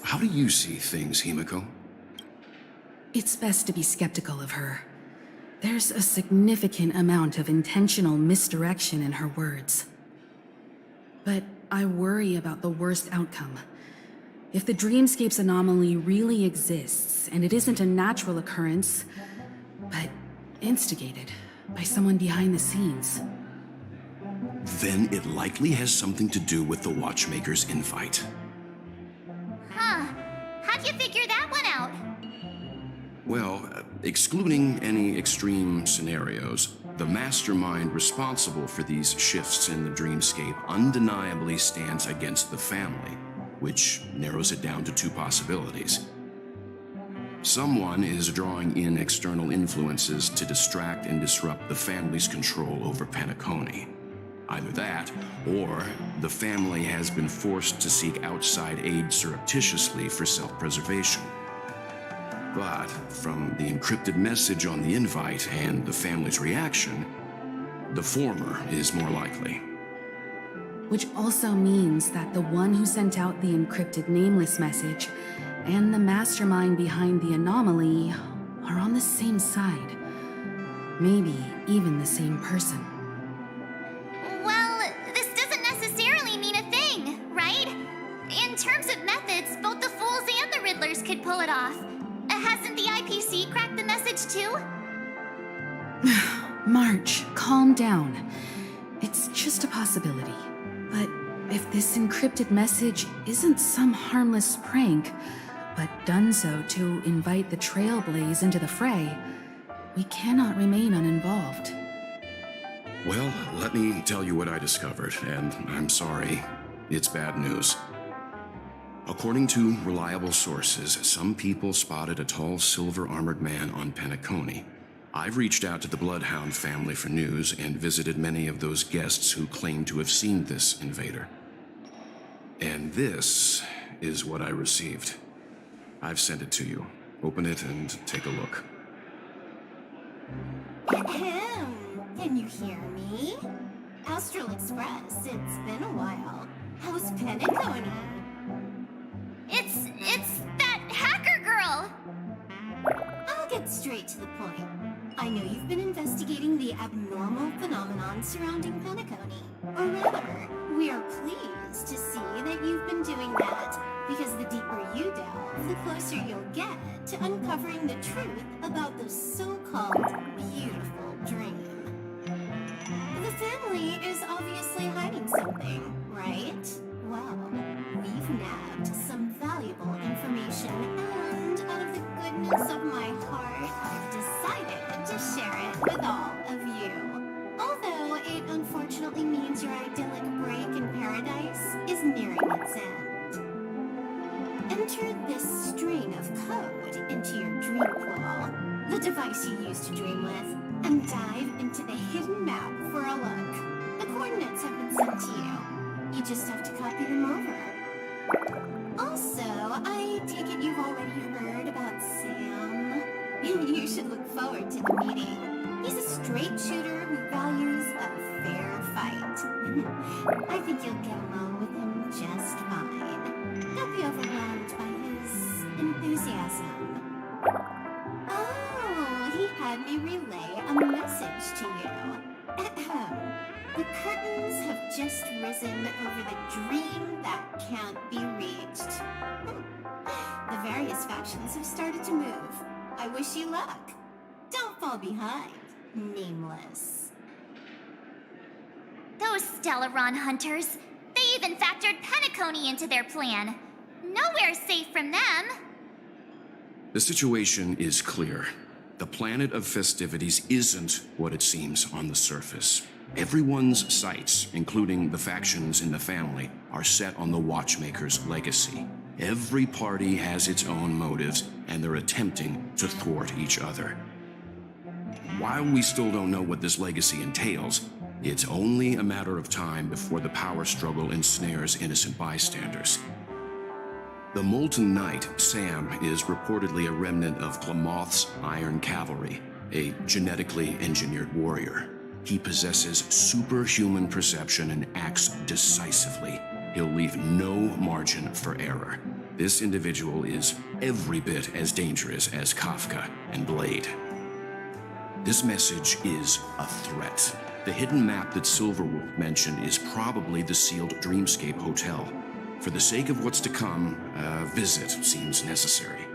How do you see things, Himiko? It's best to be skeptical of her. There's a significant amount of intentional misdirection in her words. But I worry about the worst outcome. If the dreamscape's anomaly really exists, and it isn't a natural occurrence, but instigated by someone behind the scenes, then it likely has something to do with the Watchmaker's invite. Huh. How'd you figure that one out? Well, excluding any extreme scenarios, the mastermind responsible for these shifts in the dreamscape undeniably stands against the family, which narrows it down to two possibilities. Someone is drawing in external influences to distract and disrupt the family's control over Penacony. Either that, or the family has been forced to seek outside aid surreptitiously for self-preservation. But from the encrypted message on the invite and the family's reaction, the former is more likely. which also means that the one who sent out the encrypted nameless message and the mastermind behind the anomaly are on the same side. Maybe even the same person. Well, this doesn't necessarily mean a thing, right? In terms of methods, both the Fools and the Riddlers could pull it off. Hasn't the IPC cracked the message too? March, calm down. It's just a possibility. But if this encrypted message isn't some harmless prank, but done so to invite the Trailblaze into the fray, we cannot remain uninvolved. Well, let me tell you what I discovered, and I'm sorry, it's bad news. According to reliable sources, some people spotted a tall silver-armored man on Penacony. I've reached out to the Bloodhound family for news and visited many of those guests who claim to have seen this invader. And this is what I received. I've sent it to you. Open it and take a look. Ahem. Can you hear me? Astral Express, it's been a while. How's Penacony? It's that hacker girl! I'll get straight to the point. I know you've been investigating the abnormal phenomenon surrounding Penacony. Or rather, we are pleased to see that you've been doing that, because the deeper you delve, the closer you'll get to uncovering the truth about the so-called beautiful dream. The family is obviously hiding something, right? Well, we've nabbed some valuable information, and out of the goodness of my heart, I've decided to share it with all of you. Although it unfortunately means your idyllic break in paradise is nearing its end. Enter this string of code into your dream portal, the device you use to dream with, and dive into the hidden map for a look. The coordinates have been sent to you. You just have to copy them over. Also, I take it you've already heard about Sam. You should look forward to the meeting. He's a straight shooter who values a fair fight. I think you'll get along with him just fine. Don't be overwhelmed by his enthusiasm. Oh, he had me relay a message to you. Ahem. The curtains have just risen over the dream that can't be reached. The various factions have started to move. I wish you luck. Don't fall behind, Nameless. Those Stellaron hunters, they even factored Penacony into their plan. Nowhere's safe from them. The situation is clear. The planet of festivities isn't what it seems on the surface. Everyone's sights, including the factions in the family, are set on the Watchmaker's legacy. Every party has its own motives, and they're attempting to thwart each other. While we still don't know what this legacy entails, it's only a matter of time before the power struggle ensnares innocent bystanders. The Molten Knight, Sam, is reportedly a remnant of Klamoth's Iron Cavalry, a genetically engineered warrior. He possesses superhuman perception and acts decisively. He'll leave no margin for error. This individual is every bit as dangerous as Kafka and Blade. This message is a threat. The hidden map that Silverwolf mentioned is probably the sealed Dreamscape Hotel. For the sake of what's to come, a visit seems necessary.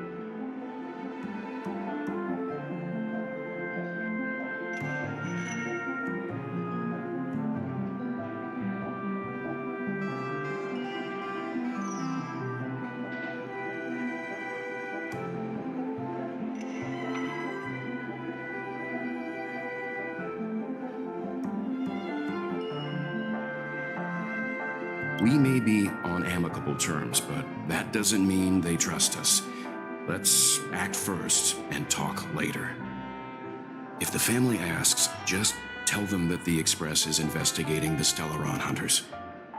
We may be on amicable terms, but that doesn't mean they trust us. Let's act first and talk later. If the family asks, just tell them that the Express is investigating the Stellaron hunters.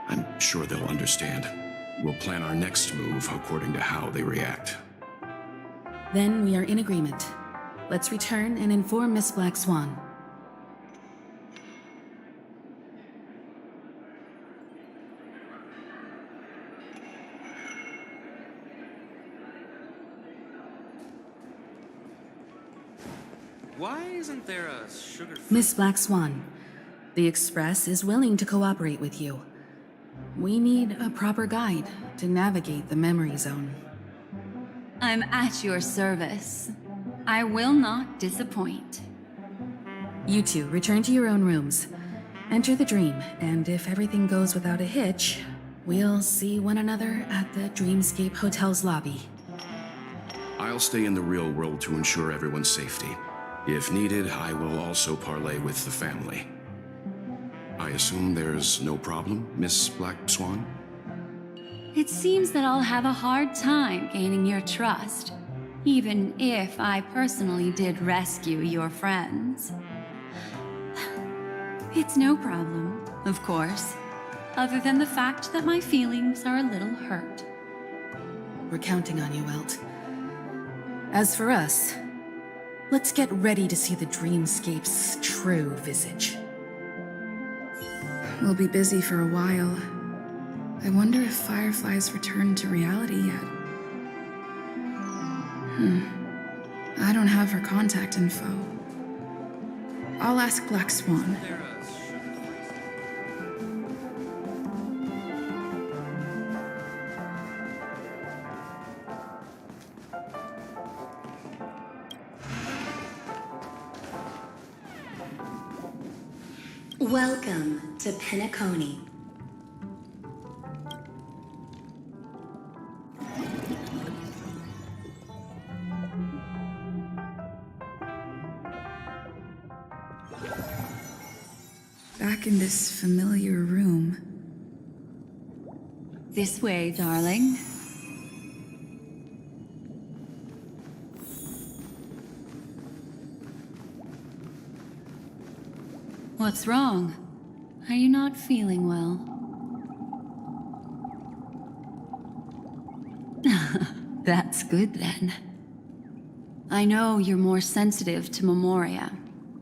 I'm sure they'll understand. We'll plan our next move according to how they react. Then we are in agreement. Let's return and inform Miss Black Swan. Why isn't there a sugar... Miss Black Swan, the Express is willing to cooperate with you. We need a proper guide to navigate the memory zone. I'm at your service. I will not disappoint. You two return to your own rooms. Enter the dream, and if everything goes without a hitch, we'll see one another at the Dreamscape Hotel's lobby. I'll stay in the real world to ensure everyone's safety. If needed, I will also parley with the family. I assume there's no problem, Miss Black Swan? It seems that I'll have a hard time gaining your trust, even if I personally did rescue your friends. It's no problem, of course, other than the fact that my feelings are a little hurt. We're counting on you, Welt. As for us, let's get ready to see the Dreamscape's true visage. We'll be busy for a while. I wonder if Firefly's returned to reality yet. I don't have her contact info. I'll ask Black Swan. Welcome to Penacony. Back in this familiar room. This way, darling. What's wrong? Are you not feeling well? That's good then. I know you're more sensitive to Memoria,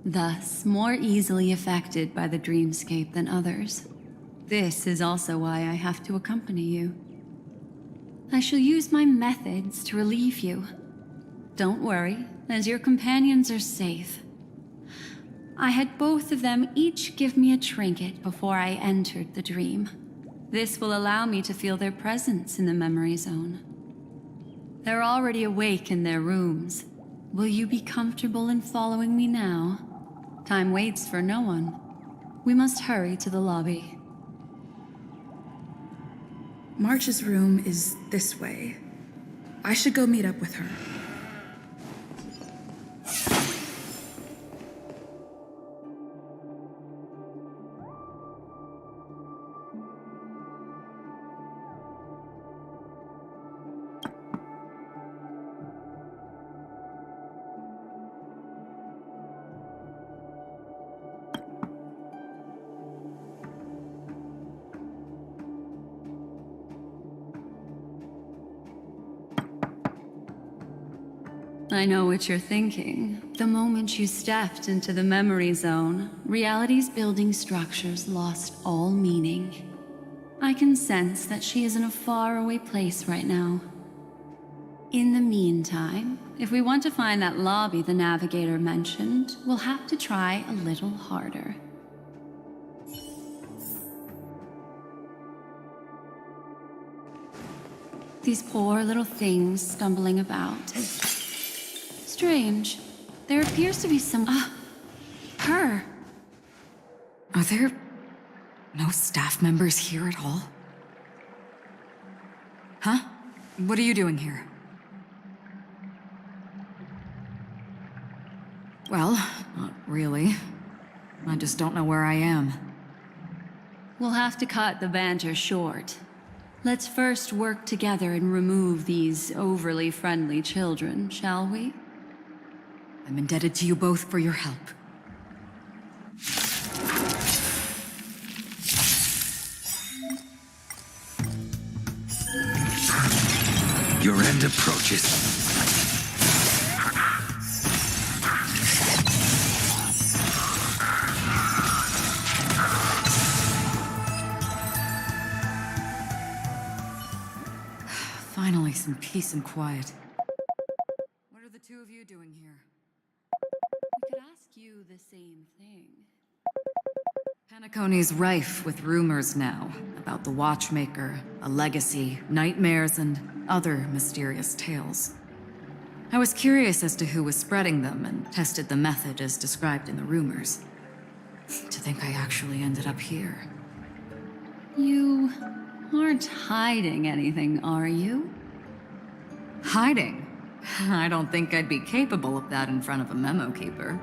thus more easily affected by the dreamscape than others. This is also why I have to accompany you. I shall use my methods to relieve you. Don't worry, as your companions are safe. I had both of them each give me a trinket before I entered the dream. This will allow me to feel their presence in the memory zone. They're already awake in their rooms. Will you be comfortable in following me now? Time waits for no one. We must hurry to the lobby. March's room is this way. I should go meet up with her. I know what you're thinking. The moment you stepped into the memory zone, reality's building structures lost all meaning. I can sense that she is in a faraway place right now. In the meantime, if we want to find that lobby the navigator mentioned, we'll have to try a little harder. These poor little things stumbling about. Strange. There appears to be some... her! Are there no staff members here at all? Huh? What are you doing here? Well, not really. I just don't know where I am. We'll have to cut the banter short. Let's first work together and remove these overly friendly children, shall we? I'm indebted to you both for your help. Your end approaches. Finally, some peace and quiet. What are the two of you doing here? We could ask you the same thing. Penacony's rife with rumors now about the Watchmaker, a legacy, nightmares, and other mysterious tales. I was curious as to who was spreading them and tested the method as described in the rumors. To think I actually ended up here. You aren't hiding anything, are you? Hiding? I don't think I'd be capable of that in front of a memo keeper.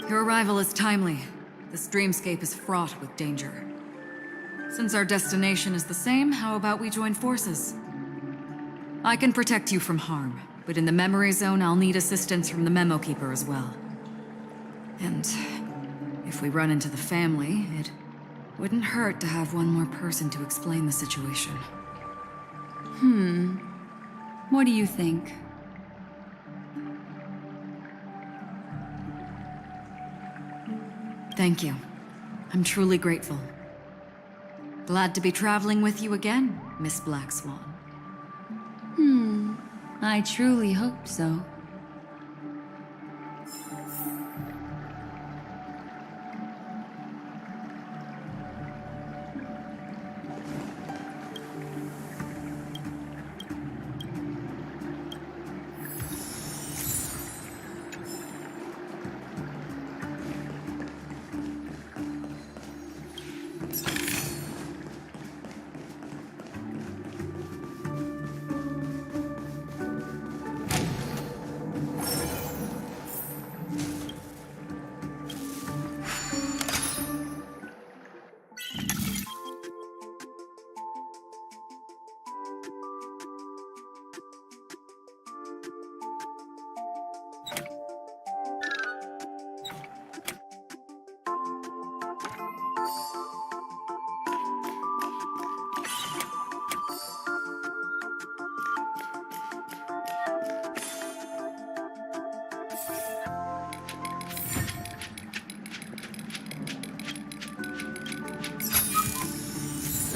Your arrival is timely. This dreamscape is fraught with danger. Since our destination is the same, how about we join forces? I can protect you from harm, but in the memory zone, I'll need assistance from the memo keeper as well. And if we run into the family, it wouldn't hurt to have one more person to explain the situation. What do you think? Thank you. I'm truly grateful. Glad to be traveling with you again, Miss Black Swan. I truly hope so.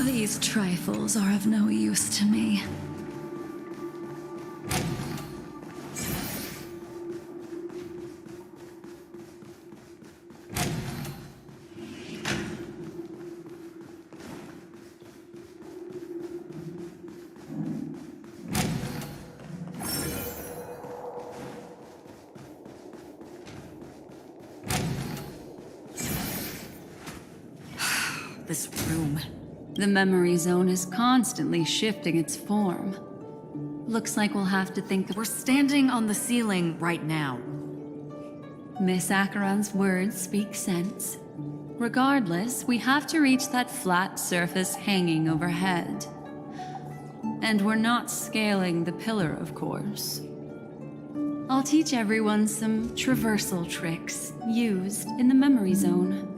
These trifles are of no use to me. This room. The memory zone is constantly shifting its form. Looks like we'll have to think of... We're standing on the ceiling right now. Miss Acheron's words speak sense. Regardless, we have to reach that flat surface hanging overhead. And we're not scaling the pillar, of course. I'll teach everyone some traversal tricks used in the memory zone.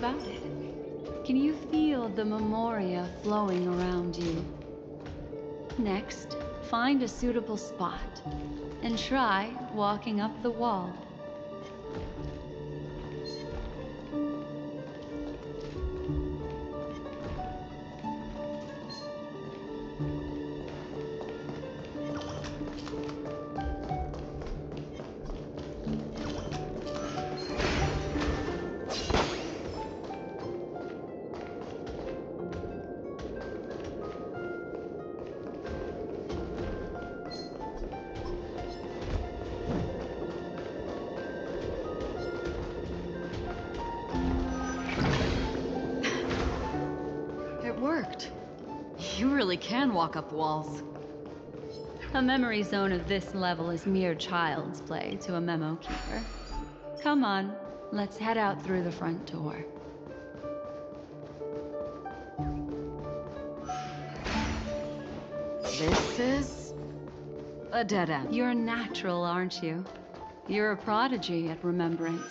about it? Can you feel the memoria flowing around you? Next, find a suitable spot and try walking up the wall. Worked. You really can walk up walls. A memory zone of this level is mere child's play to a memo keeper. Come on, let's head out through the front door. This is a dead end. You're natural, aren't you? You're a prodigy at remembrance.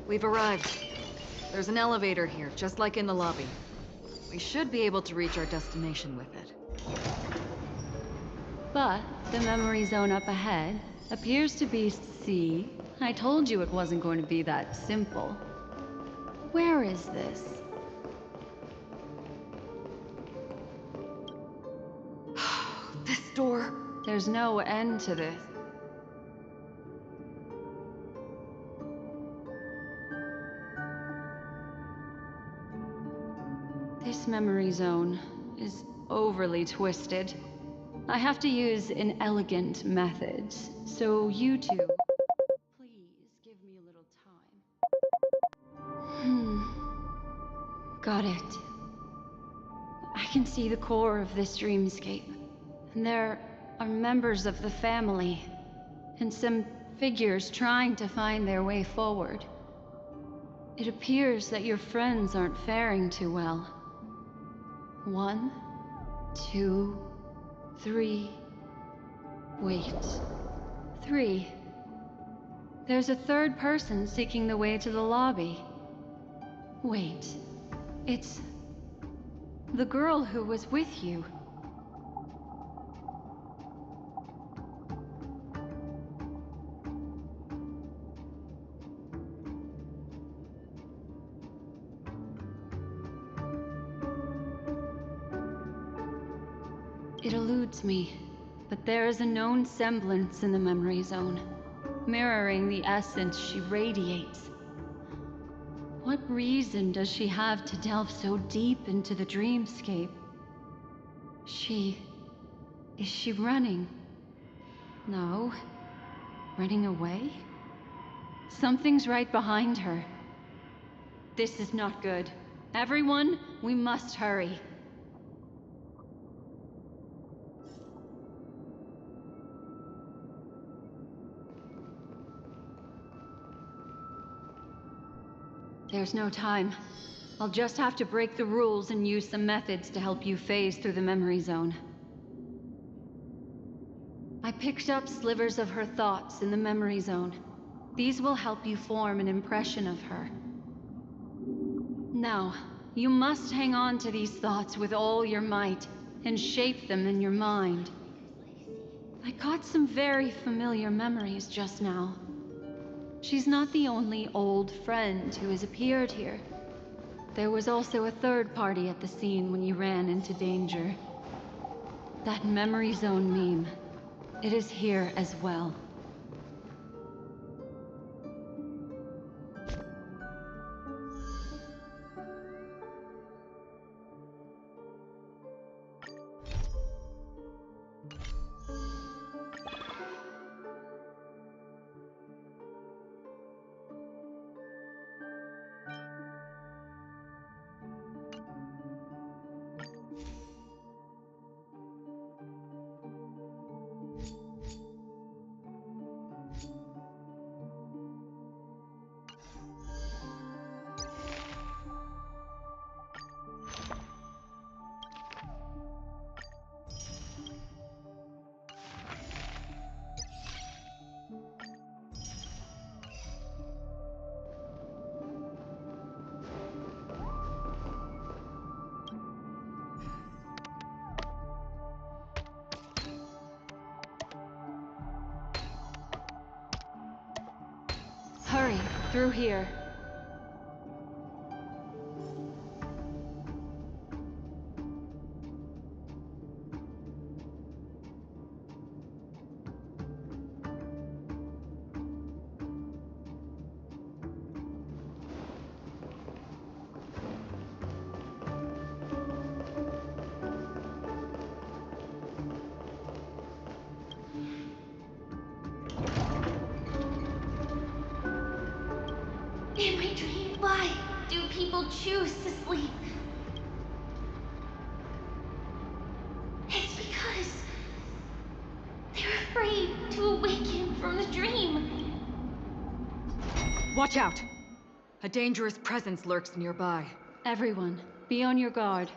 We've arrived. There's an elevator here, just like in the lobby. We should be able to reach our destination with it. But the memory zone up ahead appears to be C. I told you it wasn't going to be that simple. Where is this? This door. There's no end to this. This memory zone is overly twisted. I have to use inelegant methods, so you two, please give me a little time. Got it. I can see the core of this dreamscape, and there are members of the family, and some figures trying to find their way forward. It appears that your friends aren't faring too well. 1, 2, 3. Wait. 3. There's a third person seeking the way to the lobby. Wait. It's the girl who was with you. It eludes me, but there is a known semblance in the memory zone, mirroring the essence she radiates. What reason does she have to delve so deep into the dreamscape? Is she running? No. Running away? Something's right behind her. This is not good. Everyone, we must hurry. There's no time. I'll just have to break the rules and use some methods to help you phase through the memory zone. I picked up slivers of her thoughts in the memory zone. These will help you form an impression of her. Now, you must hang on to these thoughts with all your might and shape them in your mind. I caught some very familiar memories just now. She's not the only old friend who has appeared here. There was also a third party at the scene when you ran into danger. That memory zone meme. It is here as well. Through here. In my dream, why do people choose to sleep? It's because they're afraid to awaken from the dream. Watch out! A dangerous presence lurks nearby. Everyone, be on your guard.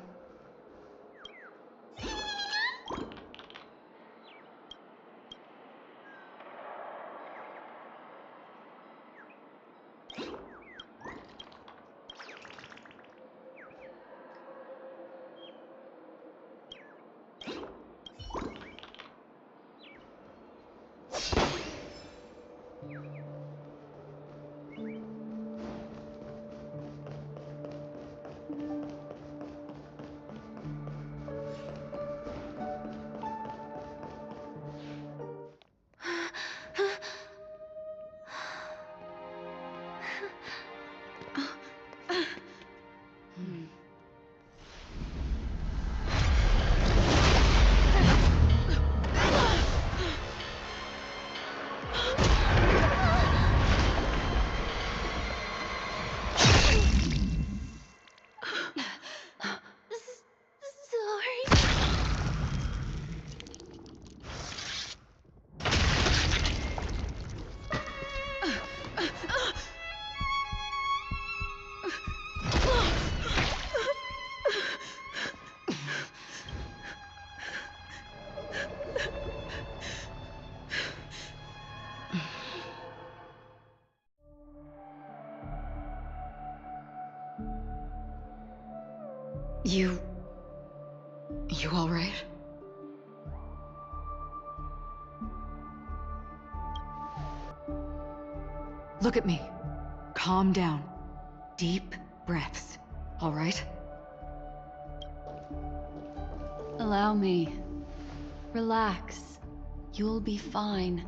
You all right? Look at me. Calm down. Deep breaths. All right? Allow me. Relax. You'll be fine.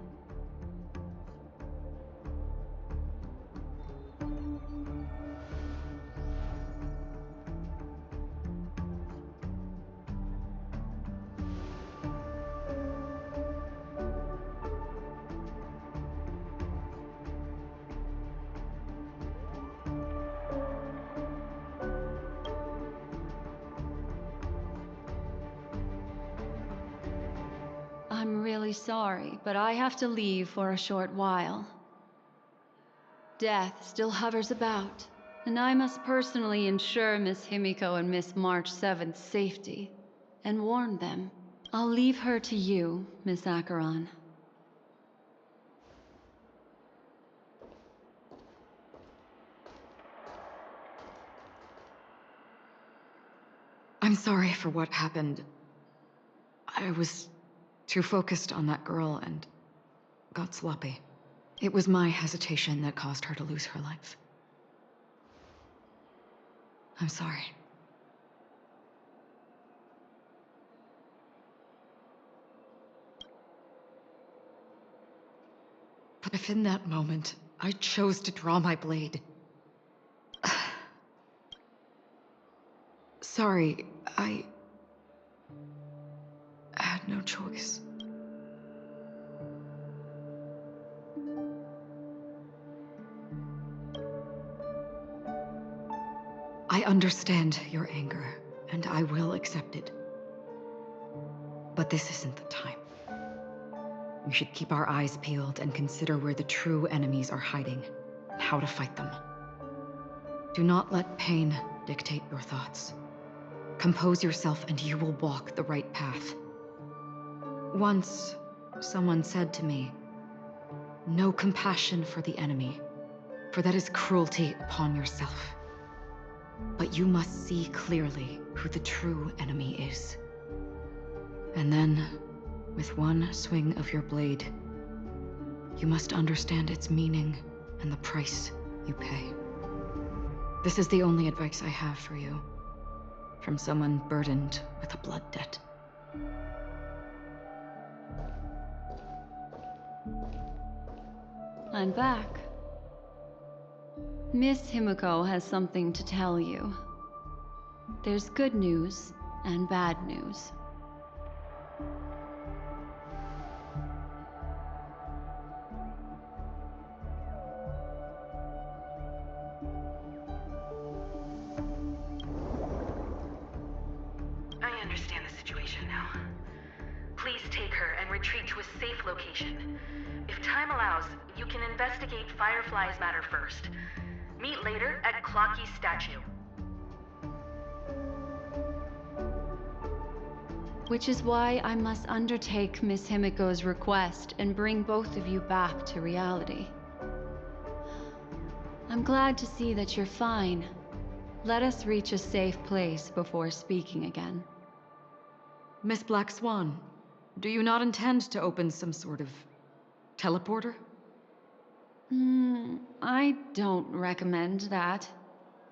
I'm really sorry, but I have to leave for a short while. Death still hovers about, and I must personally ensure Miss Himiko and Miss March 7th's safety, and warn them. I'll leave her to you, Miss Acheron. I'm sorry for what happened. I was too focused on that girl and got sloppy. It was my hesitation that caused her to lose her life. I'm sorry. But if in that moment I chose to draw my blade... Sorry, I had no choice. I understand your anger, and I will accept it. But this isn't the time. We should keep our eyes peeled and consider where the true enemies are hiding, and how to fight them. Do not let pain dictate your thoughts. Compose yourself and you will walk the right path. Once, someone said to me, "No compassion for the enemy, for that is cruelty upon yourself. But you must see clearly who the true enemy is. And then, with one swing of your blade, you must understand its meaning and the price you pay. This is the only advice I have for you. From someone burdened with a blood debt. I'm back. Miss Himiko has something to tell you. There's good news and bad news. I understand the situation now. Please take her and retreat to a safe location. If time allows, you can investigate Firefly's matter first. Meet later at Clocky's statue. Which is why I must undertake Miss Himiko's request and bring both of you back to reality. I'm glad to see that you're fine. Let us reach a safe place before speaking again. Miss Black Swan, do you not intend to open some sort of teleporter? I don't recommend that.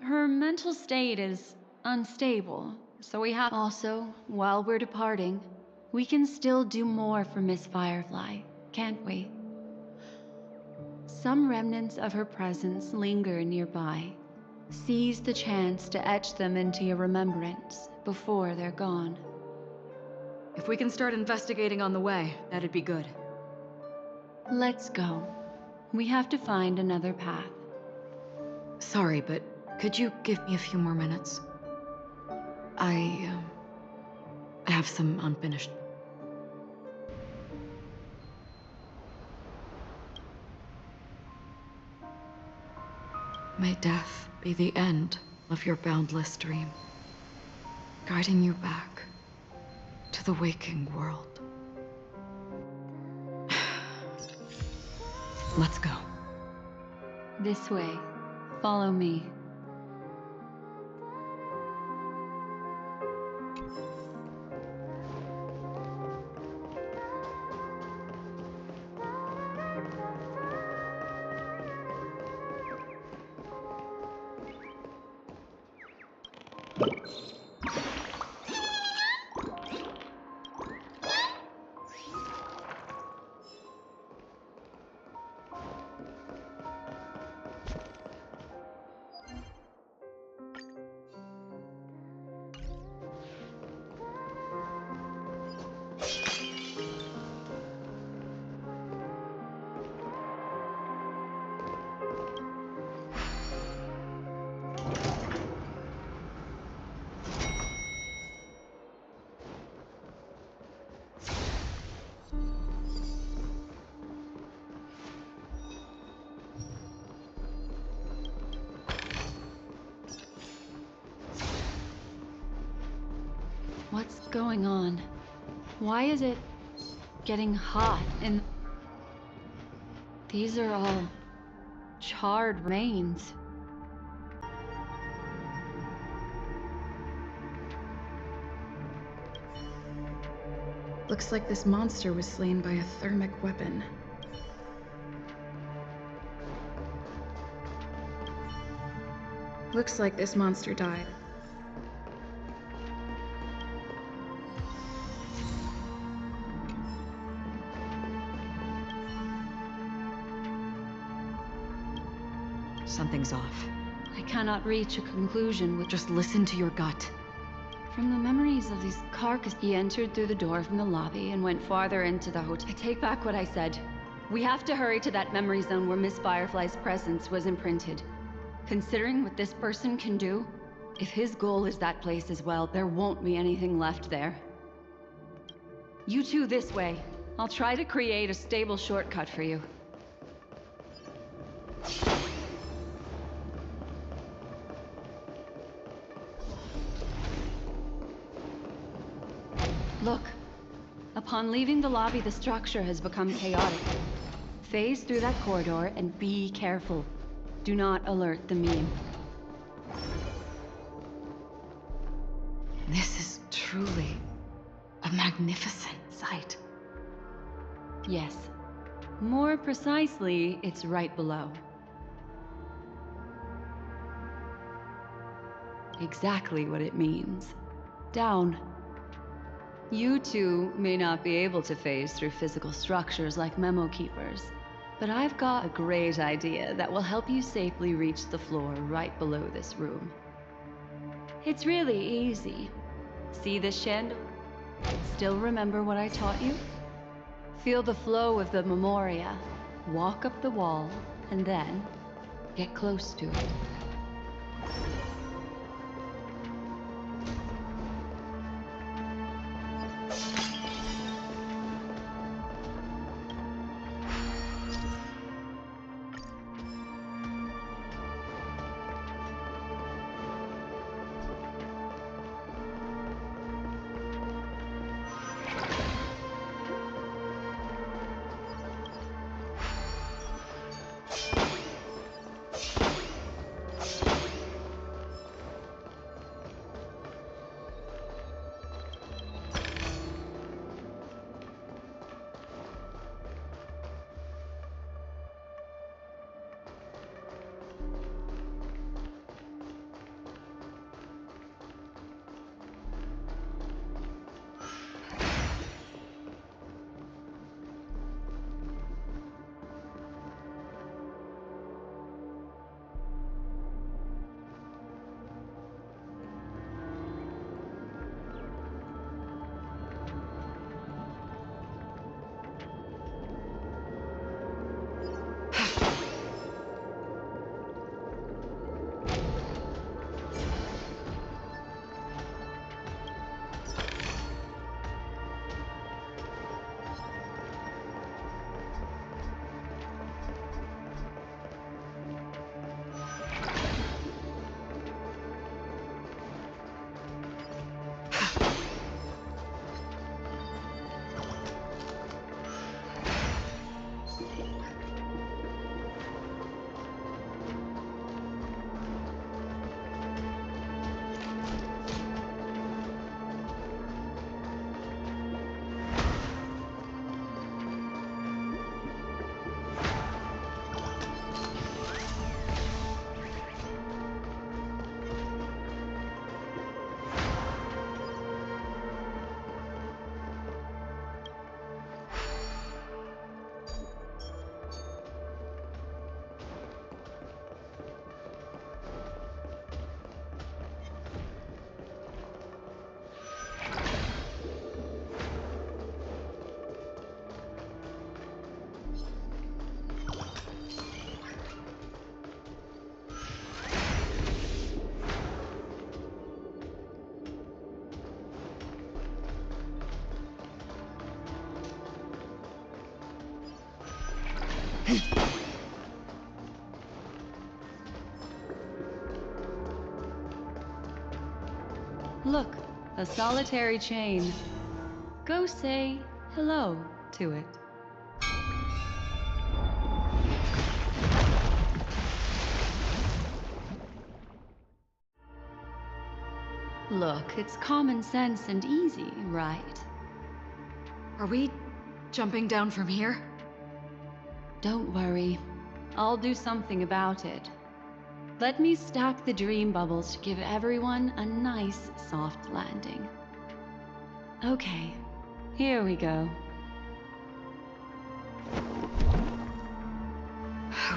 Her mental state is unstable, so we have... Also, while we're departing, we can still do more for Miss Firefly, can't we? Some remnants of her presence linger nearby. Seize the chance to etch them into your remembrance before they're gone. If we can start investigating on the way, that'd be good. Let's go. We have to find another path. Sorry, but could you give me a few more minutes? I have some unfinished. May death be the end of your boundless dream, guiding you back to the waking world. Let's go. This way. Follow me. What's going on? Why is it getting hot in... These are all charred remains. Looks like this monster was slain by a thermic weapon. Looks like this monster died. Something's off. I cannot reach a conclusion with... Just listen to your gut. From the memories of these carcasses, he entered through the door from the lobby and went farther into the hotel. I take back what I said. We have to hurry to that memory zone where Miss Firefly's presence was imprinted. Considering what this person can do, if his goal is that place as well, there won't be anything left there. You two this way. I'll try to create a stable shortcut for you. Look. Upon leaving the lobby, the structure has become chaotic. Phase through that corridor and be careful. Do not alert the meme. This is truly a magnificent sight. Yes. More precisely, it's right below. exactly what it means. Down. You two may not be able to phase through physical structures like memo keepers, but I've got a great idea that will help you safely reach the floor right below this room. It's really easy. See this chandelier? Still remember what I taught you? Feel the flow of the memoria, walk up the wall, and then get close to it. Look, a solitary chain. Go say hello to it. Look, it's common sense and easy, right? Are we jumping down from here? Don't worry. I'll do something about it. Let me stack the dream bubbles to give everyone a nice, soft landing. Okay, here we go.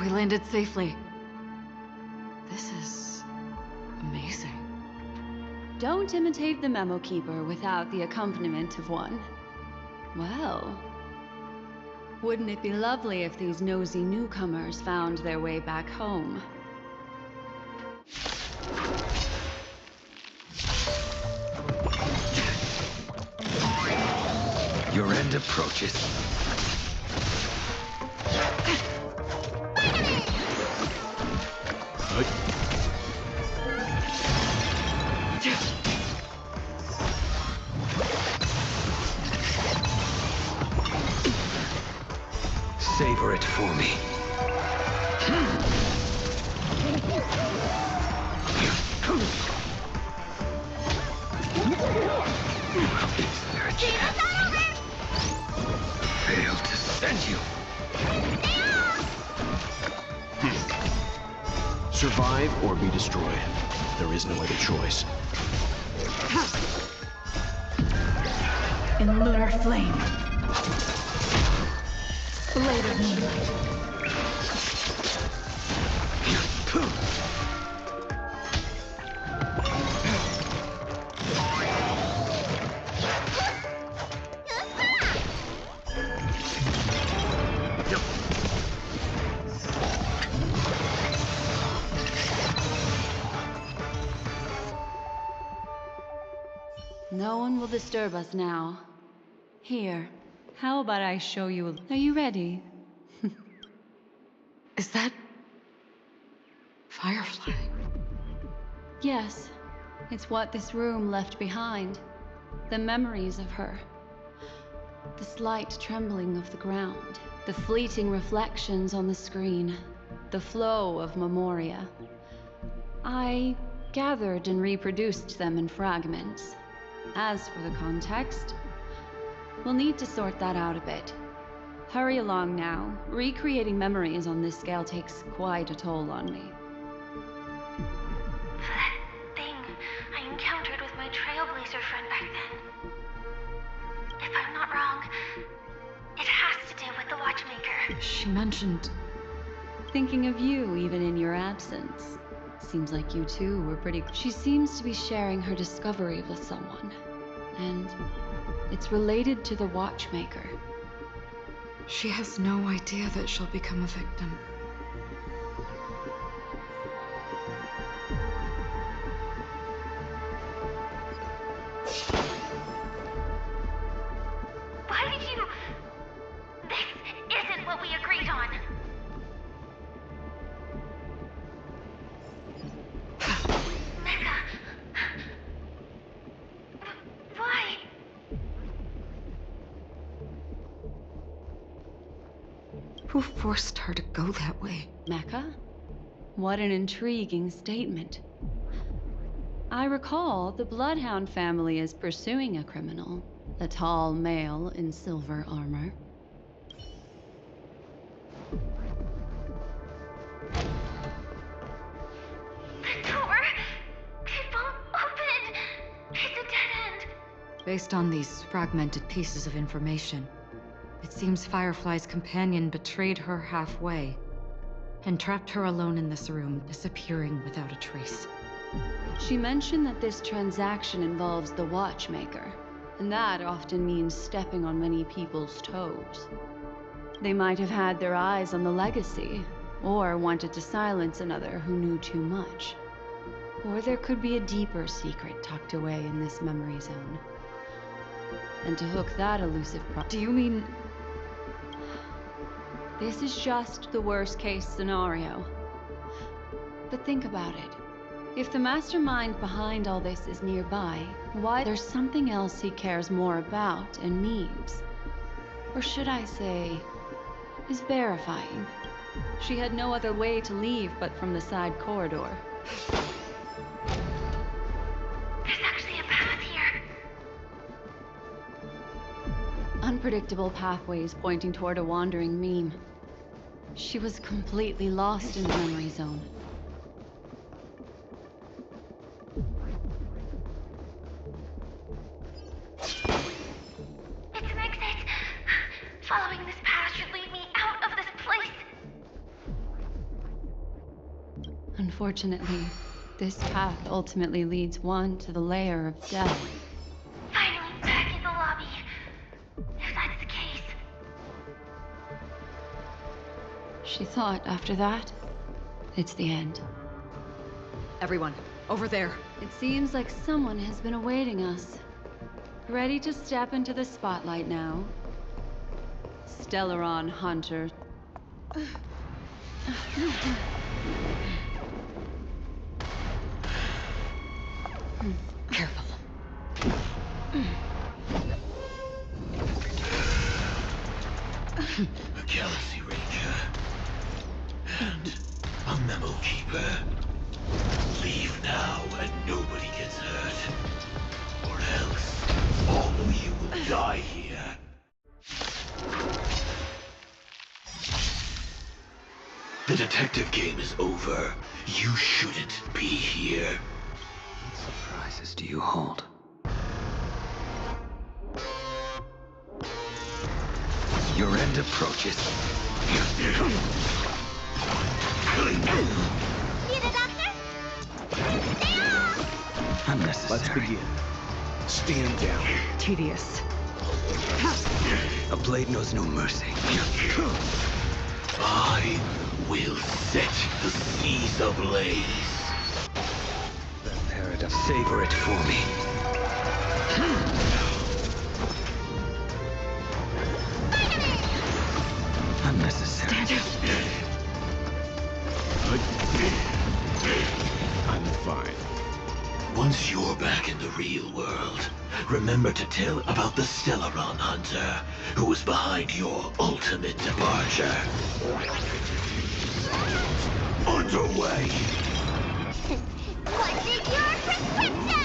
We landed safely. This is amazing. Don't imitate the memo keeper without the accompaniment of one. Well, wouldn't it be lovely if these nosy newcomers found their way back home? Your end approaches. Savor it for me. Is there a chance? Failed to send you. Survive or be destroyed. There is no other choice. In lunar flame. Blade of moonlight. No one will disturb us now. Here, how about I show you? Are you ready? Is that... Firefly? Yes, it's what this room left behind. The memories of her. The slight trembling of the ground. The fleeting reflections on the screen. The flow of memoria. I gathered and reproduced them in fragments. As for the context, we'll need to sort that out a bit. Hurry along now. Recreating memories on this scale takes quite a toll on me. That thing I encountered with my Trailblazer friend back then. If I'm not wrong, it has to do with the Watchmaker. She mentioned... Thinking of you even in your absence. Seems like you two were pretty... She seems to be sharing her discovery with someone. And it's related to the Watchmaker. She has no idea that she'll become a victim. Why did you... This isn't what we agreed on. Mecca. Why? Who forced her to go that way? Mecca? What an intriguing statement. I recall the Bloodhound family is pursuing a criminal, a tall male in silver armor. The door? It won't open. It's a dead end. Based on these fragmented pieces of information, it seems Firefly's companion betrayed her halfway and trapped her alone in this room, disappearing without a trace. She mentioned that this transaction involves the Watchmaker, and that often means stepping on many people's toes. They might have had their eyes on the legacy, or wanted to silence another who knew too much. Or there could be a deeper secret tucked away in this memory zone. And to hook that elusive Do you mean... This is just the worst-case scenario. But think about it. If the mastermind behind all this is nearby, why there's something else he cares more about and needs? Or should I say, is verifying. She had no other way to leave but from the side corridor. There's actually a path here. Unpredictable pathways pointing toward a wandering meme. She was completely lost in the memory zone. It's an exit. Following this path should lead me out of this place. Unfortunately, this path ultimately leads one to the lair of death. Finally, back in the lobby. If that's the case. She thought after that, it's the end. Everyone, over there. It seems like someone has been awaiting us. Ready to step into the spotlight now. Stellaron Hunter. Careful. A Galaxy Ranger. And a Memo Keeper. Leave now and nobody gets hurt. Or else, all of you will die here. The detective game is over. You shouldn't be here. do you hold? Your end approaches. Need a doctor? Unnecessary. Let's begin. Stand down. Tedious. A blade knows no mercy. I will set the seas ablaze. That paradox. Savor it for me. Unnecessary. I'm fine. Once you're back in the real world, remember to tell about the Stellaron Hunter who was behind your ultimate departure. Underway! What's in your prescription?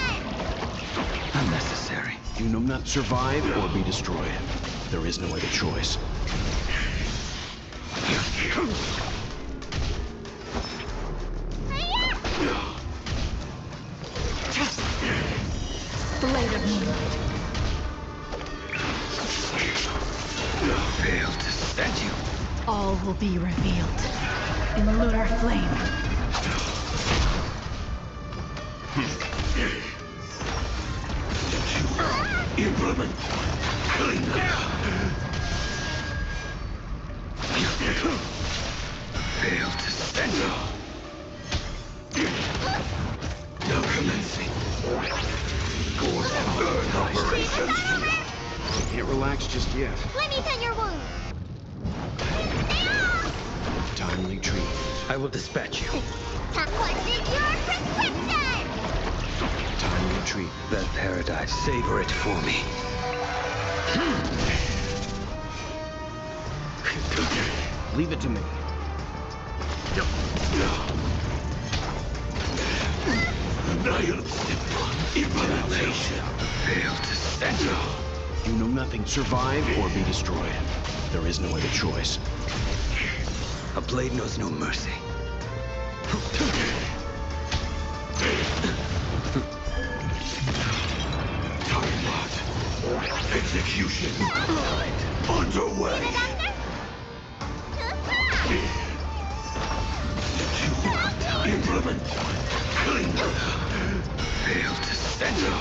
Unnecessary. Do not survive or be destroyed. There is no other choice. Blade of moonlight. Failed to stand you. All will be revealed in lunar flame. Implement. Failed to stand you. Now commencing. Course of Earth operations. Can't relax just yet. Let me tend your wound. Timely treatment. I will dispatch you. What's in your prescription? Timely treatment. That paradise. Savor it for me. Leave it to me. Nihilistic implementation. Failed to stand you. You know nothing. Survive or be destroyed. There is no other choice. A blade knows no mercy. Execution. Underway. Implement. Failed to stand you.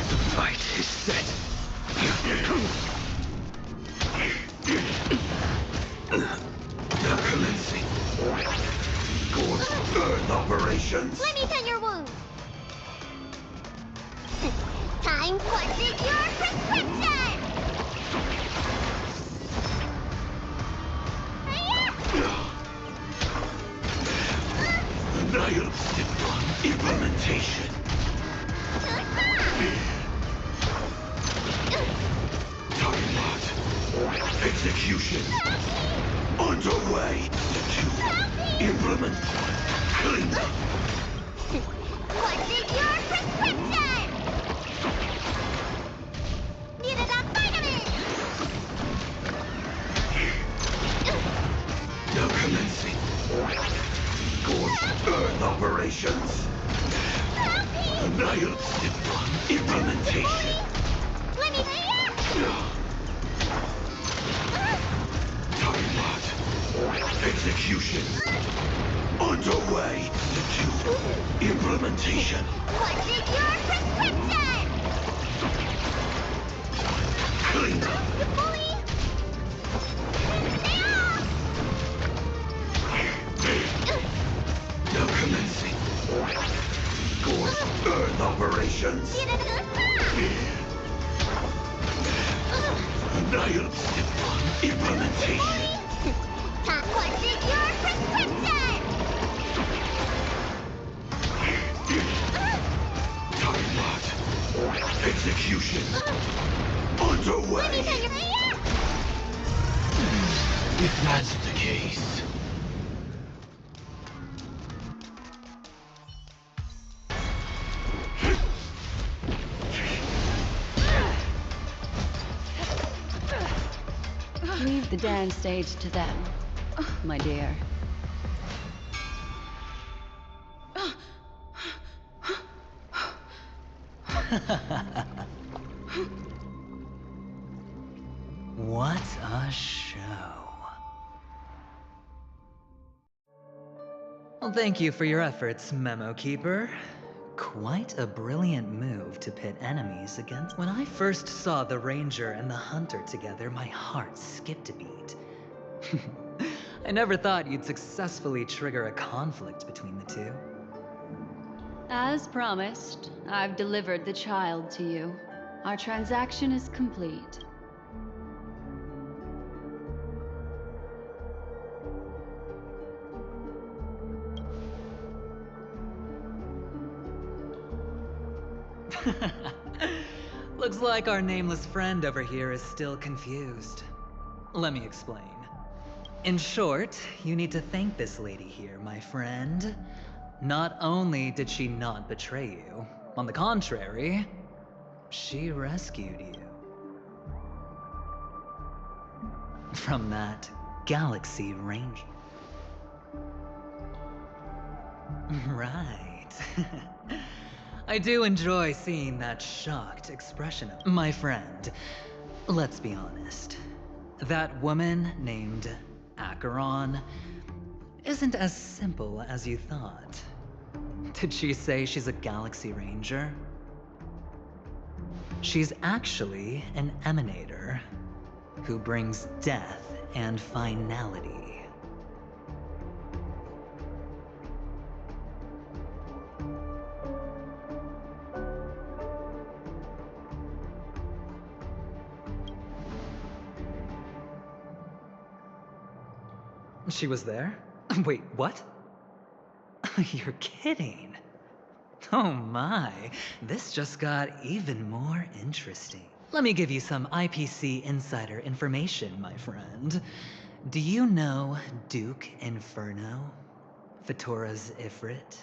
The fight is set. Now commencing. Course of Earth operations. Let me tend your wound. Time. What's in your prescription? Nihilistic implementation. Target. Execution. Underway. Implement. What's in your prescription? Need a vitamin. Now commencing. Course Earth operations. Nihilistic implementation. Let me. Target. Execution. Underway. Implementation. What's in your prescription? Bully. Now commencing. Course Earth operations. Nihilistic implementation. What's in your prescription? Target. Execution. Underway. If that's the case. Leave the dance stage to them, my dear. What a show. Well, thank you for your efforts, Memo Keeper. Quite a brilliant move to pit enemies against. When I first saw the Ranger and the Hunter together, my heart skipped a beat. I never thought you'd successfully trigger a conflict between the two. As promised, I've delivered the child to you. Our transaction is complete. Looks like our nameless friend over here is still confused. Let me explain. In short, you need to thank this lady here, my friend. Not only did she not betray you, on the contrary, she rescued you. From that galaxy range. Right. I do enjoy seeing that shocked expression of my friend. Let's be honest. That woman named ARCON isn't as simple as you thought. Did she say she's a Galaxy Ranger? She's actually an emanator who brings death and finality. She was there? Wait, what? You're kidding. Oh my, this just got even more interesting. Let me give you some IPC insider information, my friend. Do you know Duke Inferno? Fatora's Ifrit?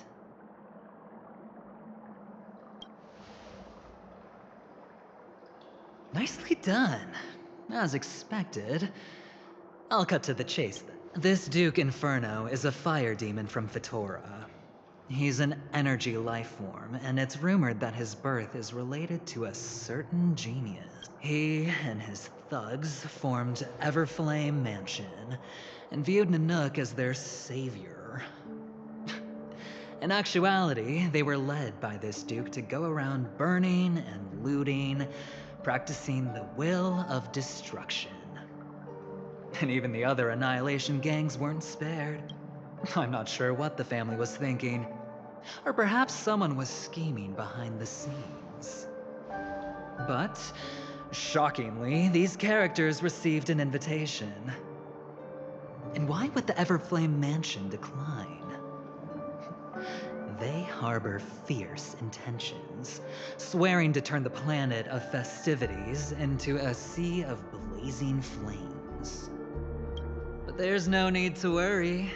Nicely done. As expected. I'll cut to the chase then. This Duke Inferno is a fire demon from Fatora. He's an energy life form, and it's rumored that his birth is related to a certain genius. He and his thugs formed Everflame Mansion, and viewed Nanook as their savior. In actuality, they were led by this Duke to go around burning and looting, practicing the will of destruction. And even the other Annihilation gangs weren't spared. I'm not sure what the family was thinking. Or perhaps someone was scheming behind the scenes. But, shockingly, these characters received an invitation. And why would the Everflame Mansion decline? They harbor fierce intentions, swearing to turn the planet of festivities into a sea of blazing flames. But there's no need to worry.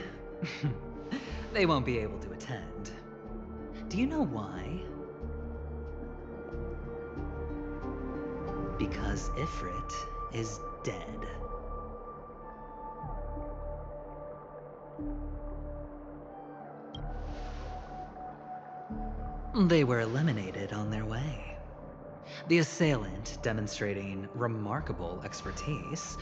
They won't be able to attend. Do you know why? Because Ifrit is dead. They were eliminated on their way. The assailant, demonstrating remarkable expertise,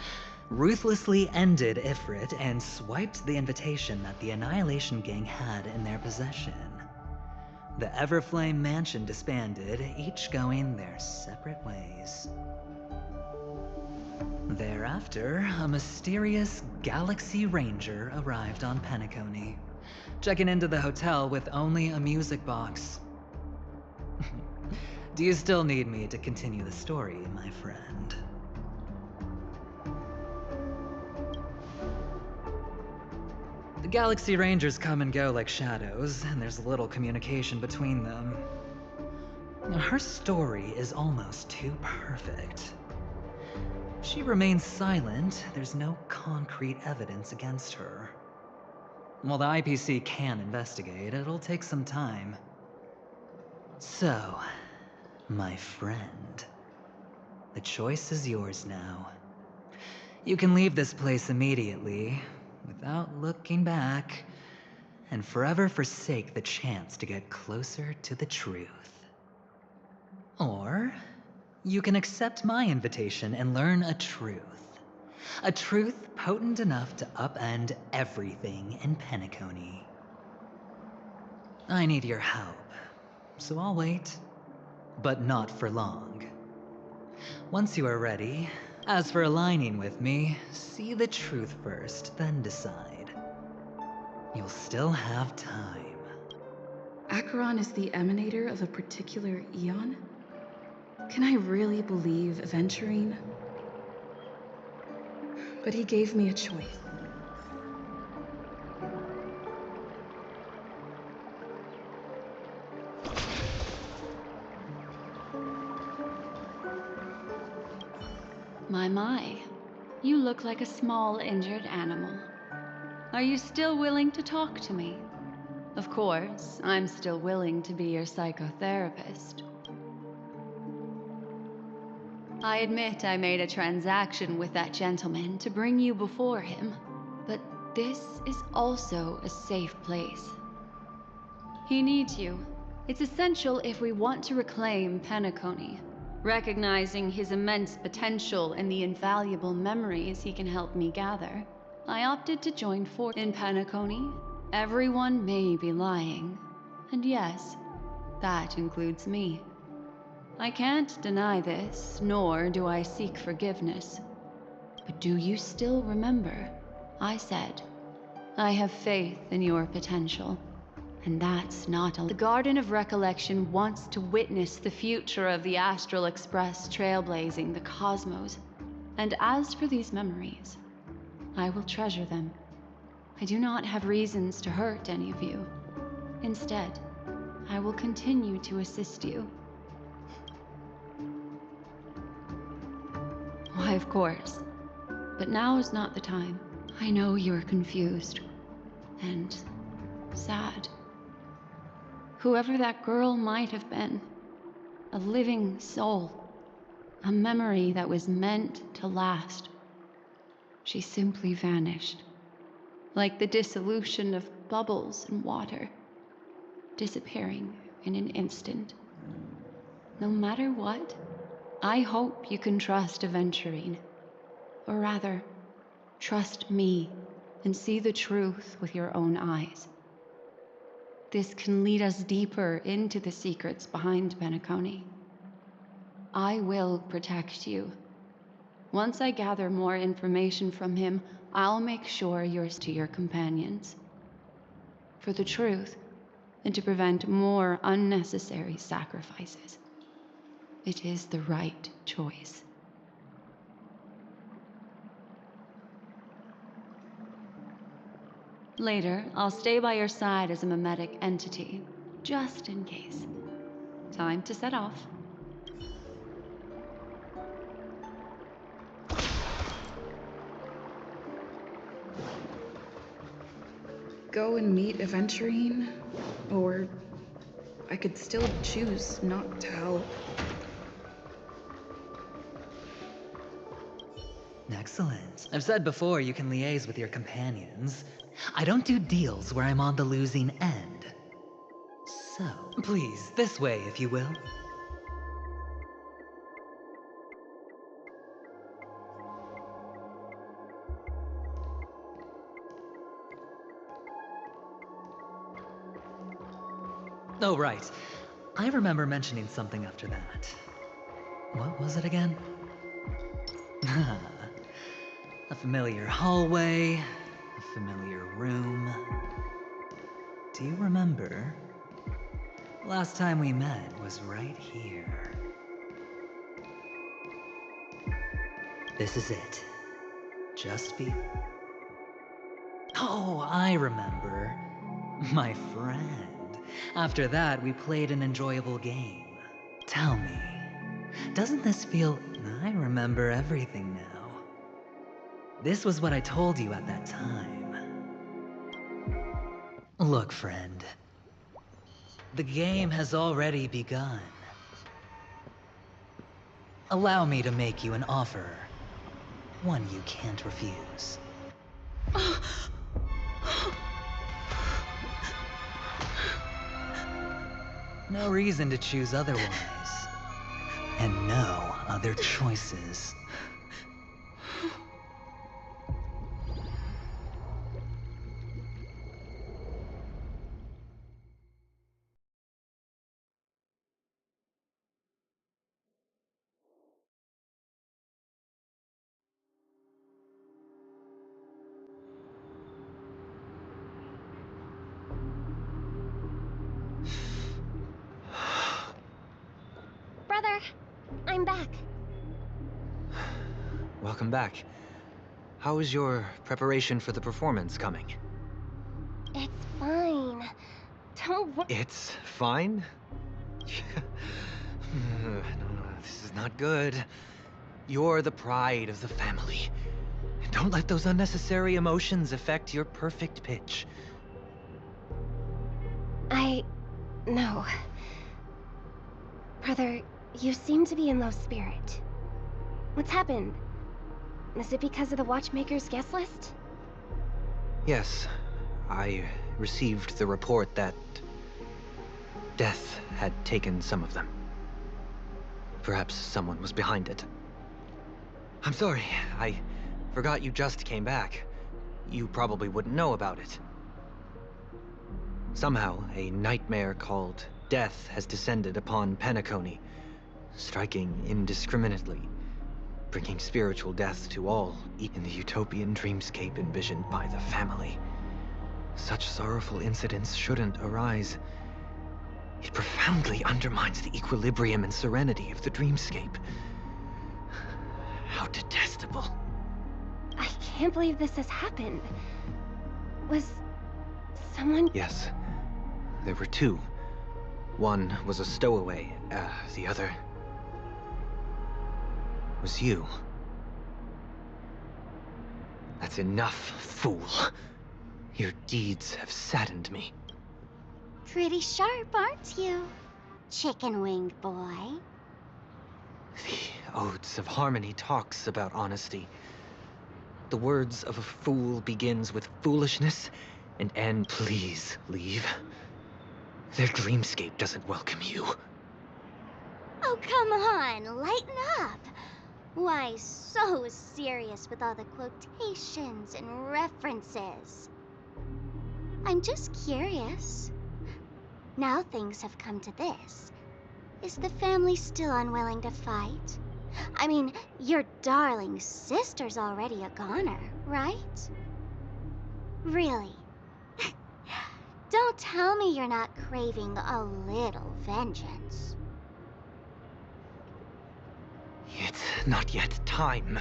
ruthlessly ended Ifrit and swiped the invitation that the Annihilation Gang had in their possession. The Everflame Mansion disbanded, each going their separate ways. Thereafter, a mysterious Galaxy Ranger arrived on Penacony, checking into the hotel with only a music box. Do you still need me to continue the story, my friend? The Galaxy Rangers come and go like shadows, and there's little communication between them. Her story is almost too perfect. She remains silent, there's no concrete evidence against her. While the IPC can investigate, it'll take some time. So, my friend, the choice is yours now. You can leave this place immediately, without looking back, and forever forsake the chance to get closer to the truth. Or you can accept my invitation and learn a truth. A truth potent enough to upend everything in Penacony. I need your help, so I'll wait. But not for long. Once you are ready, as for aligning with me, see the truth first, then decide. You'll still have time. Acheron is the emanator of a particular eon? Can I really believe Aventurine? But he gave me a choice. My. You look like a small, injured animal. Are you still willing to talk to me? Of course, I'm still willing to be your psychotherapist. I admit I made a transaction with that gentleman to bring you before him, but this is also a safe place. He needs you. It's essential if we want to reclaim Penacony. Recognizing his immense potential and the invaluable memories he can help me gather, I opted to join forces in Penacony. Everyone may be lying, and yes, that includes me. I can't deny this, nor do I seek forgiveness. But do you still remember? I said, I have faith in your potential. And that's not all. The Garden of Recollection wants to witness the future of the Astral Express trailblazing the cosmos. And as for these memories, I will treasure them. I do not have reasons to hurt any of you. Instead, I will continue to assist you. Why, of course. But now is not the time. I know you're confused and sad. Whoever that girl might have been, a living soul, a memory that was meant to last. She simply vanished, like the dissolution of bubbles in water, disappearing in an instant. No matter what, I hope you can trust Aventurine, or rather, trust me and see the truth with your own eyes. This can lead us deeper into the secrets behind Penacony. I will protect you. Once I gather more information from him, I'll make sure you're to your companions. For the truth, and to prevent more unnecessary sacrifices. It is the right choice. Later, I'll stay by your side as a mimetic entity, just in case. Time to set off. Go and meet Aventurine, or I could still choose not to help. Excellent. I've said before you can liaise with your companions. I don't do deals where I'm on the losing end. So, please, this way if you will. Oh, right. I remember mentioning something after that. What was it again? A familiar hallway, a familiar room. Do you remember? Last time we met was right here. This is it. Just be... Oh, I remember. My friend. After that, we played an enjoyable game. Tell me, doesn't this feel... I remember everything now. This was what I told you at that time. Look, friend. The game has already begun. Allow me to make you an offer. One you can't refuse. No reason to choose otherwise. and no other choices. Brother, I'm back. Welcome back. How is your preparation for the performance coming? It's fine. Don't worry. It's fine? No, this is not good. You're the pride of the family. Don't let those unnecessary emotions affect your perfect pitch. No. Brother, you seem to be in low spirit. What's happened? Is it because of the Watchmaker's guest list? Yes, I received the report that death had taken some of them. Perhaps someone was behind it. I'm sorry, I forgot you just came back. You probably wouldn't know about it. Somehow, a nightmare called death has descended upon Penacony, striking indiscriminately, bringing spiritual death to all in the utopian dreamscape envisioned by the family. Such sorrowful incidents shouldn't arise. It profoundly undermines the equilibrium and serenity of the dreamscape. How detestable. I can't believe this has happened. Was someone... Yes, there were two. One was a stowaway, the other was you. That's enough, fool. Your deeds have saddened me. Pretty sharp, aren't you, chicken-winged boy? The Odes of Harmony talks about honesty. The words of a fool begins with foolishness and end, please leave. Their dreamscape doesn't welcome you. Oh, come on, lighten up. Why so serious with all the quotations and references? I'm just curious. Now things have come to this. Is the family still unwilling to fight? I mean, your darling sister's already a goner, right? Really? Don't tell me you're not craving a little vengeance. It's not yet time.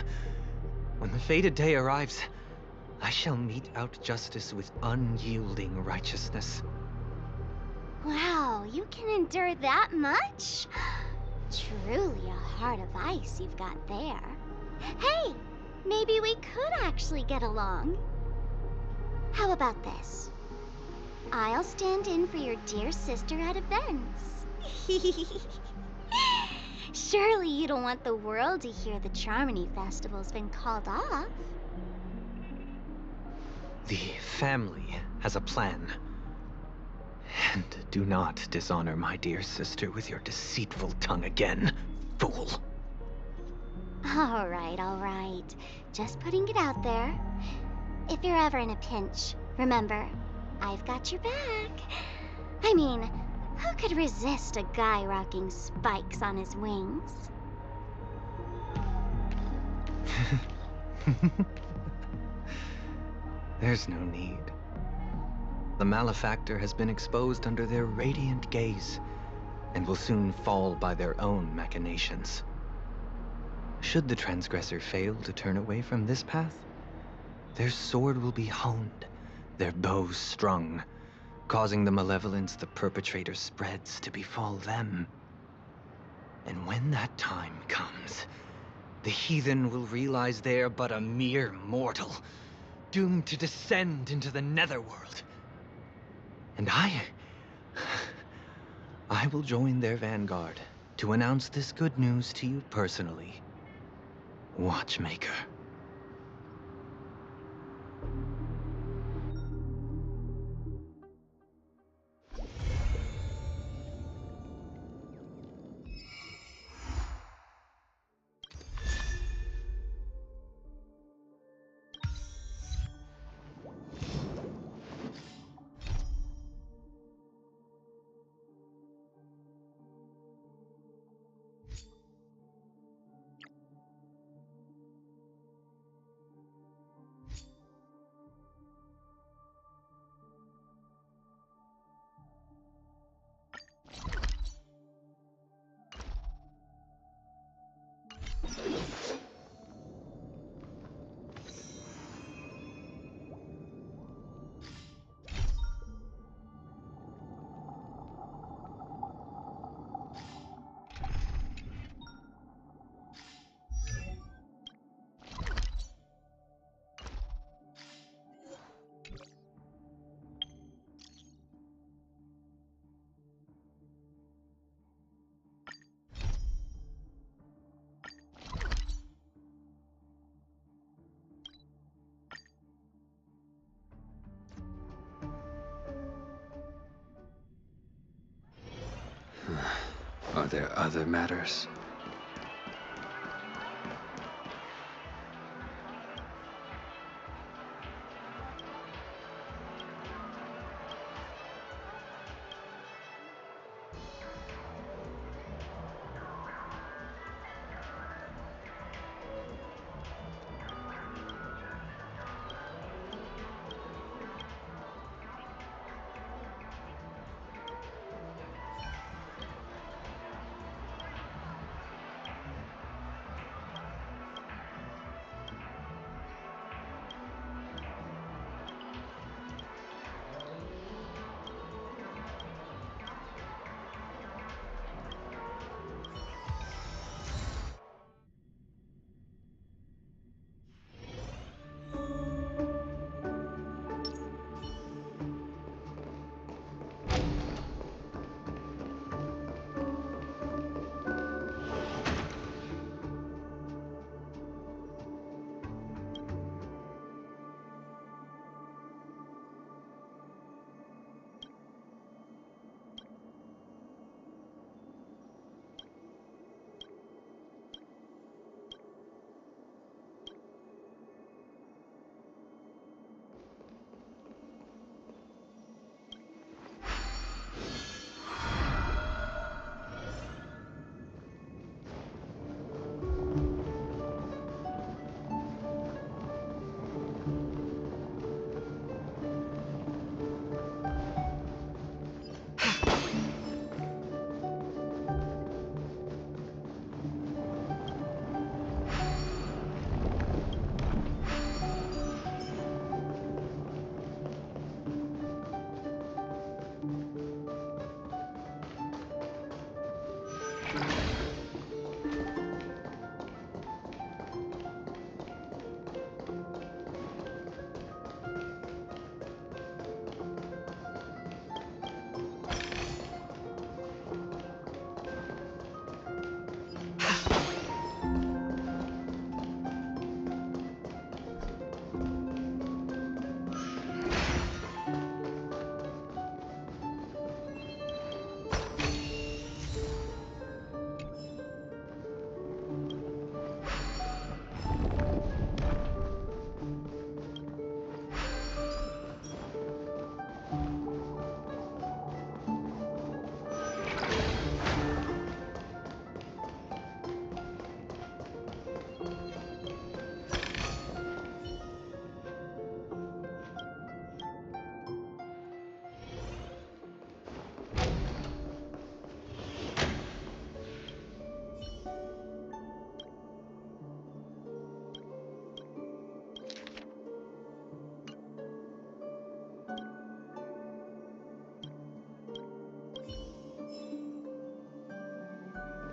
When the fated day arrives, I shall mete out justice with unyielding righteousness. Wow, you can endure that much? Truly a heart of ice you've got there. Hey, maybe we could actually get along. How about this? I'll stand in for your dear sister at events. Surely you don't want the world to hear the Charmony Festival's been called off. The family has a plan. And do not dishonor my dear sister with your deceitful tongue again, fool. All right. Just putting it out there. If you're ever in a pinch, remember, I've got your back. I mean, who could resist a guy rocking spikes on his wings? There's no need. The malefactor has been exposed under their radiant gaze, and will soon fall by their own machinations. Should the transgressor fail to turn away from this path, their sword will be honed, their bow strung, causing the malevolence the perpetrator spreads to befall them. And when that time comes, the heathen will realize they're but a mere mortal, doomed to descend into the netherworld. And I will join their vanguard to announce this good news to you personally, Watchmaker. Are there other matters?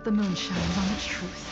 The moon shines on its truth.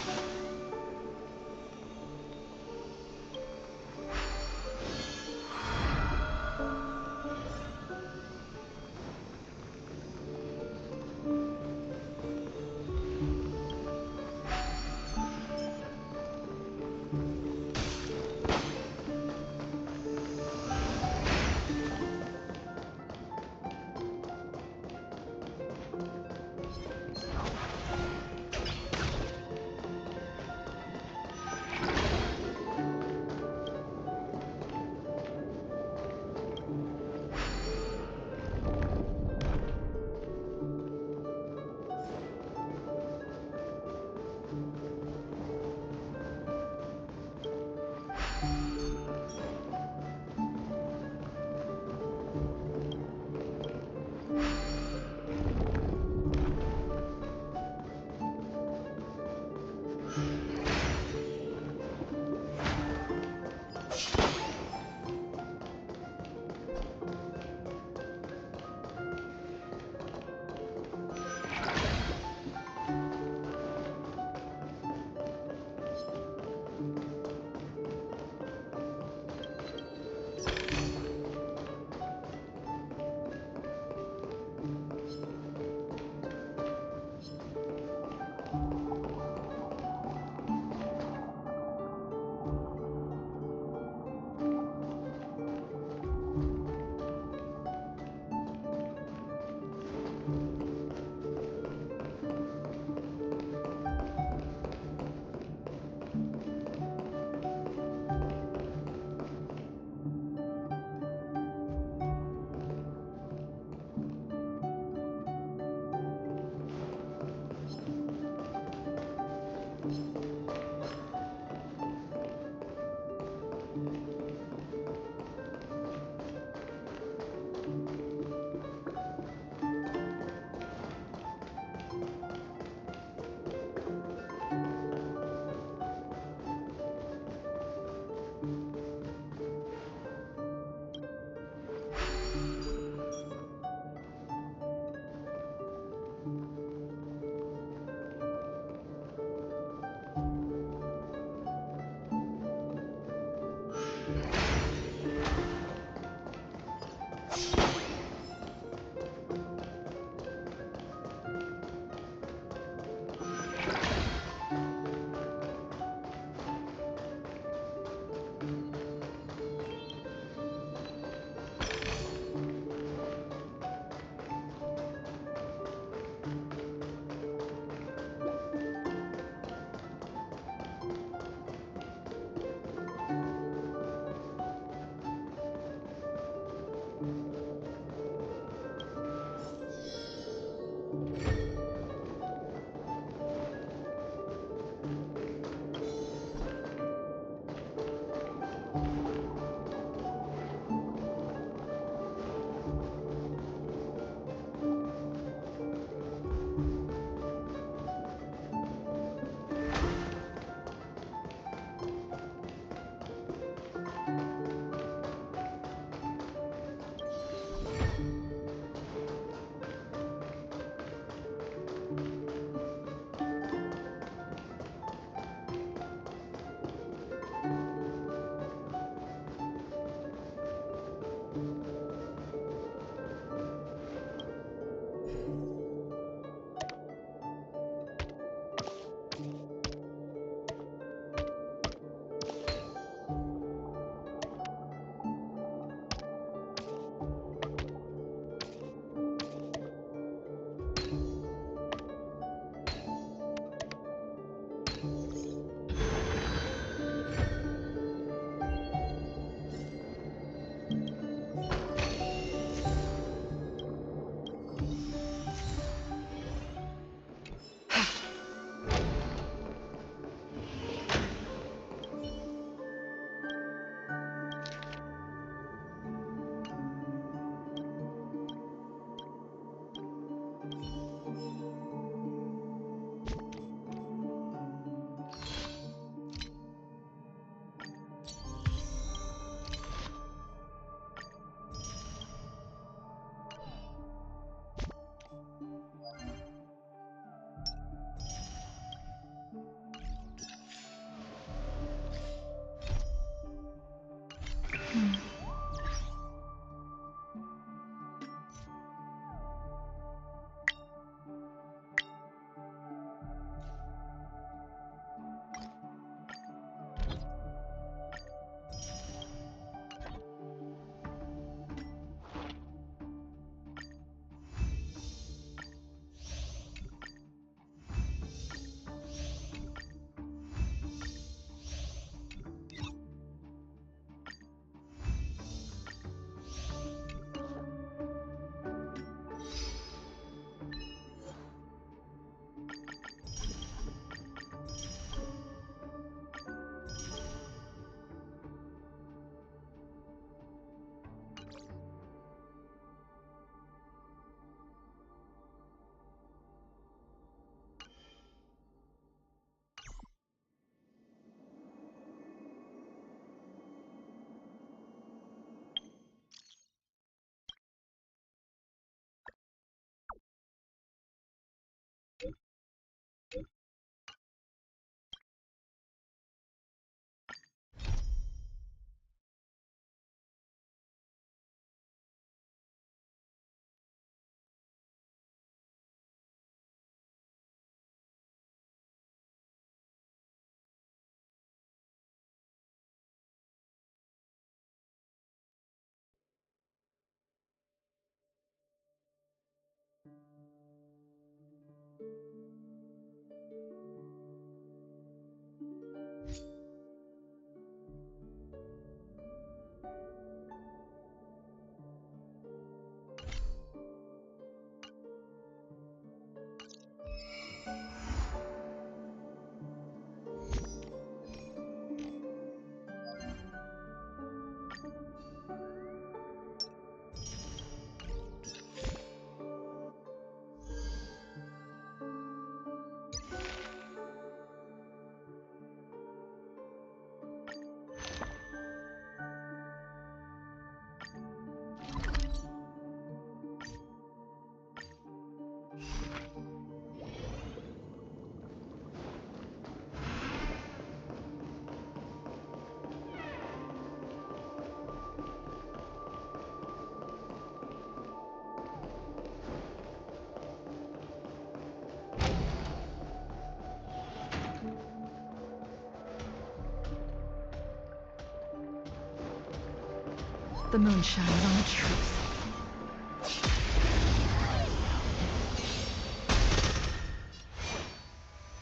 The moon shines on the truth.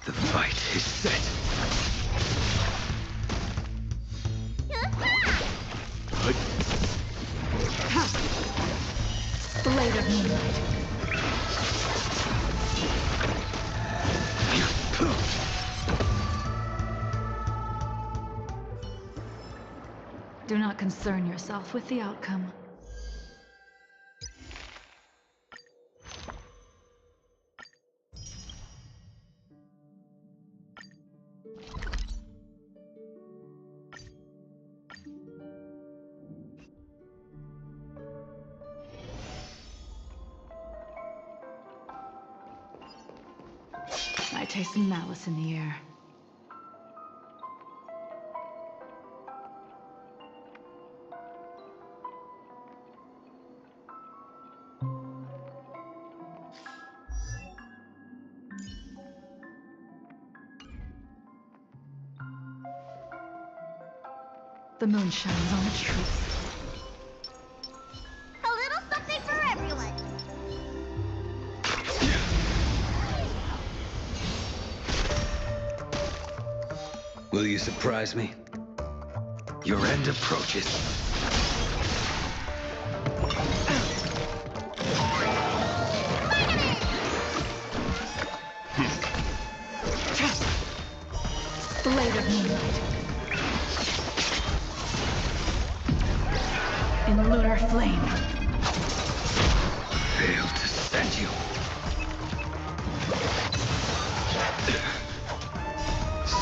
The fight is set. Blade of moonlight. Do not concern yourself with the outcome. I taste some malice in the air. The moon shines on the truth. A little something for everyone. Will you surprise me? Your end approaches. Blade of moonlight. In lunar flame. Fail to stand you.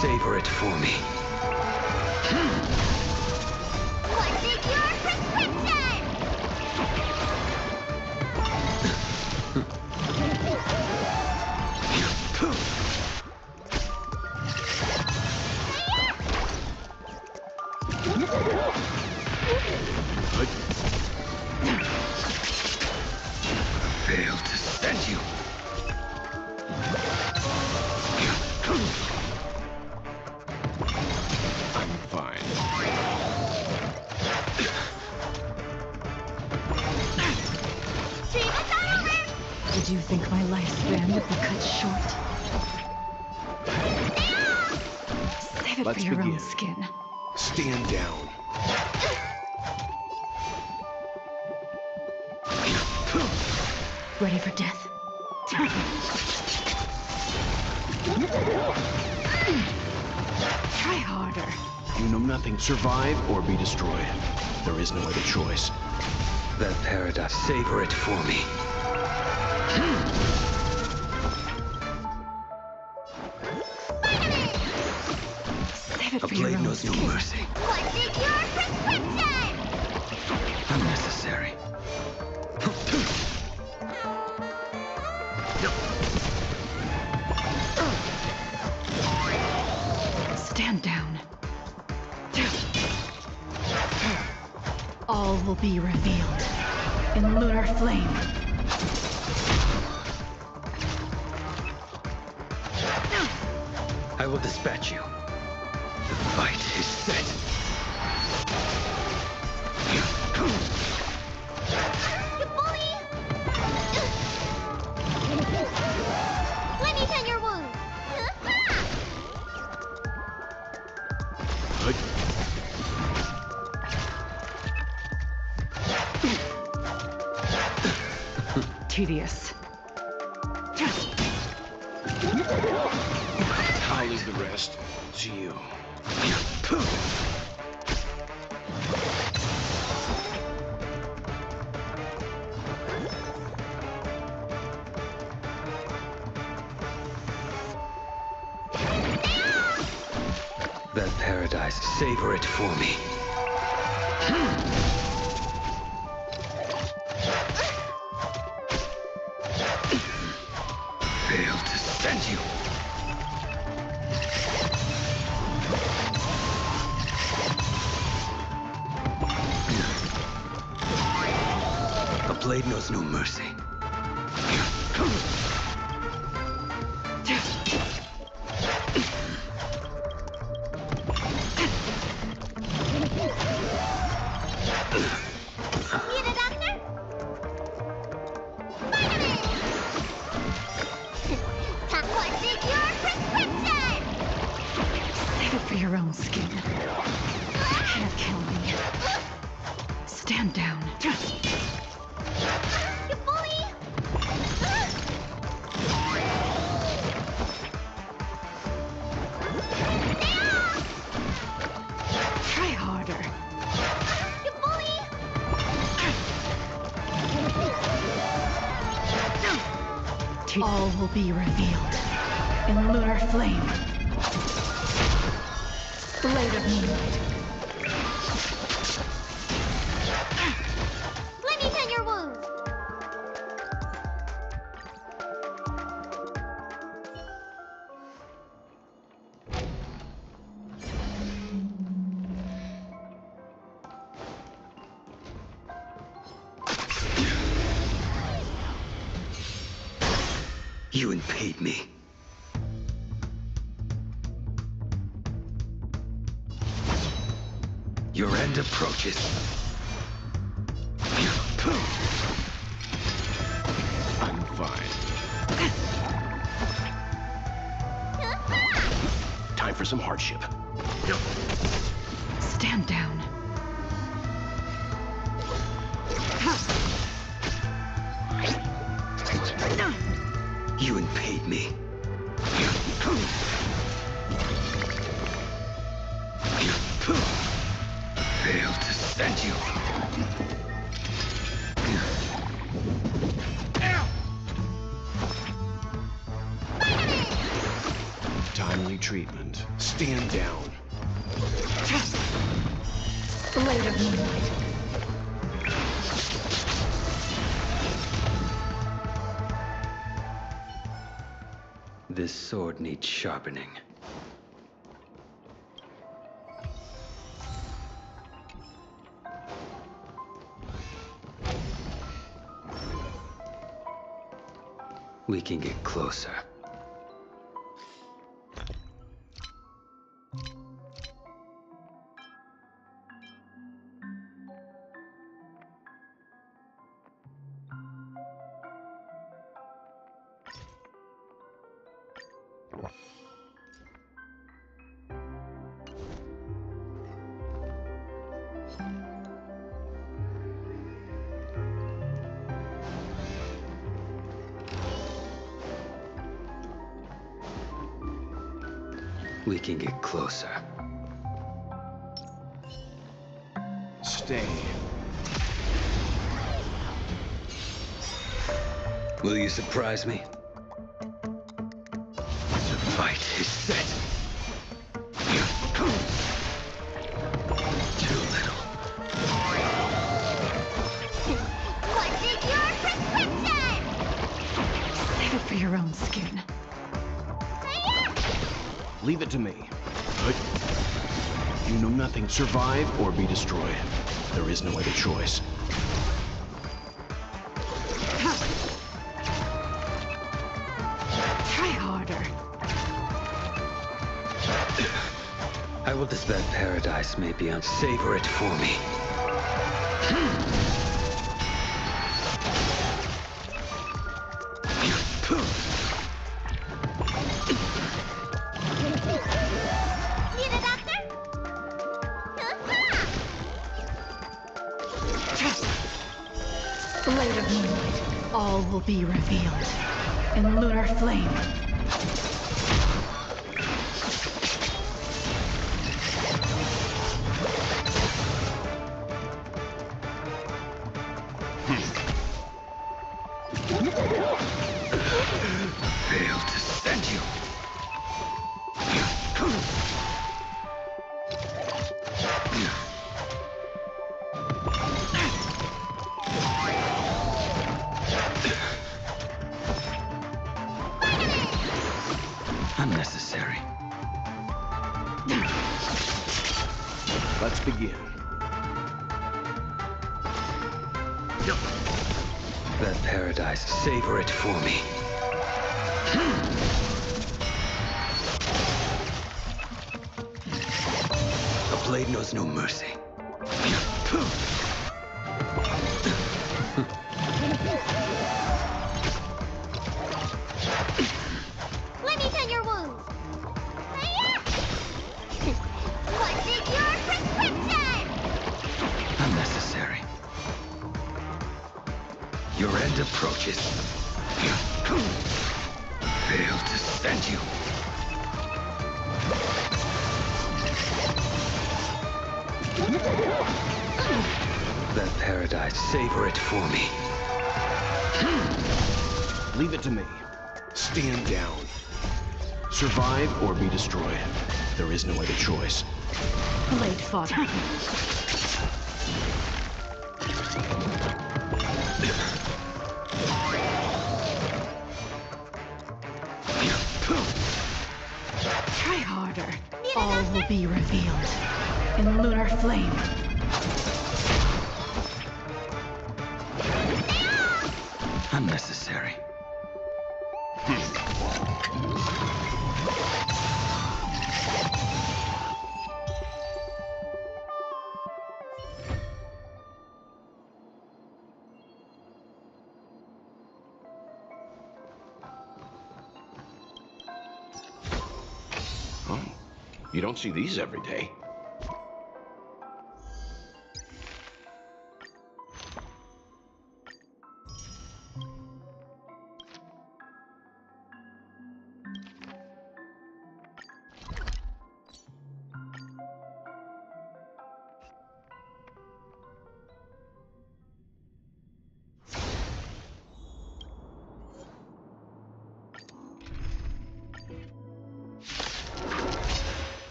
Savor it for me. What's in your prescription? Fail to stand you. I'm fine. Did you think my lifespan would be cut short? Save it Let's for your own begin. skin. Stand down. Ready for death? Try harder. You know nothing. Survive or be destroyed. There is no other choice. That paradise. Savor it for me. Save it A for your blade own knows no skin. mercy. What's in your prescription? Unnecessary. Stand down. All will be revealed in lunar flame. I will dispatch you. The fight is set. You bully! Let me tend your wound. Tedious. I'll leave the rest to you. That paradise. Savor it for me. Fail to stand you. The blade knows no mercy. What's in your prescription? Save it for your own skin. You can't kill me. Stand down. You bully! Try harder. You bully! All will be revealed in lunar flame. Blade of moonlight. Let me tend your wounds. You impede me. Your end approaches. I'm fine. Time for some hardship. Stand down. You impede me. Fail to send you. Timely treatment. Stand down. Blade of moonlight. This sword needs sharpening. We can get closer. We can get closer. Stay. Will you surprise me? The fight is set. Too little. What's in your prescription? Save it for your own skin. Leave it to me. Good. You know nothing. Survive or be destroyed. There is no other choice. Try harder. I will dispel paradise may be on. Savor it for me. Need a doctor? Blade of moonlight. All will be revealed in lunar flame. Fail to send you. Unnecessary. Let's begin. That paradise, savor it for me. A blade knows no mercy. Let me approaches. Fail to send you. That paradise, savor it for me. Leave it to me. Stand down. Survive or be destroyed. There is no other choice. Late father. Try harder. All will be revealed in lunar flame. Unnecessary. Oh, you don't see these every day.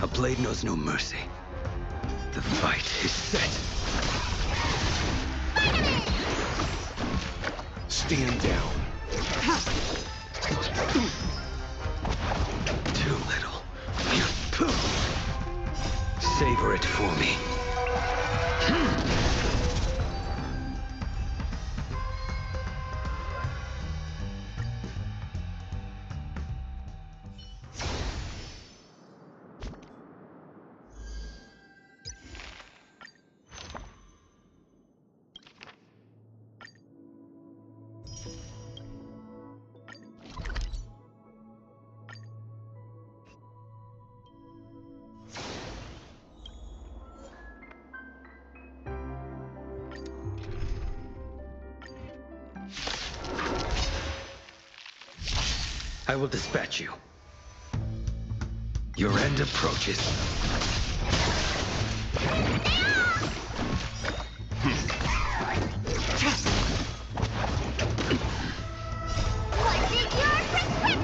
A blade knows no mercy. The fight is set. Stand down. Too little. Savor it for me. I will dispatch you. Your end approaches. What is your prescription?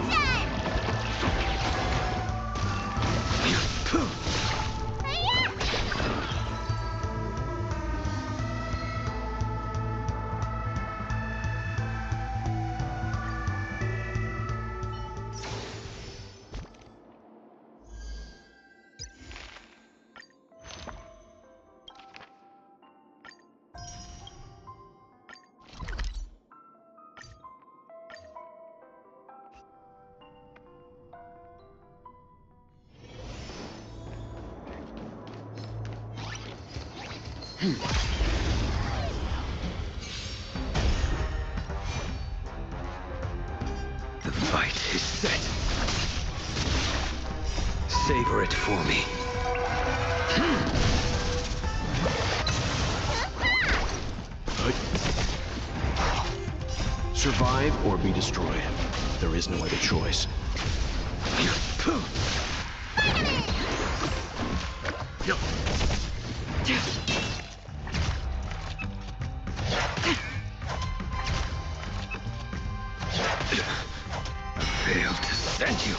The fight is set. Savor it for me. Survive or be destroyed. There is no other choice. Failed to send you.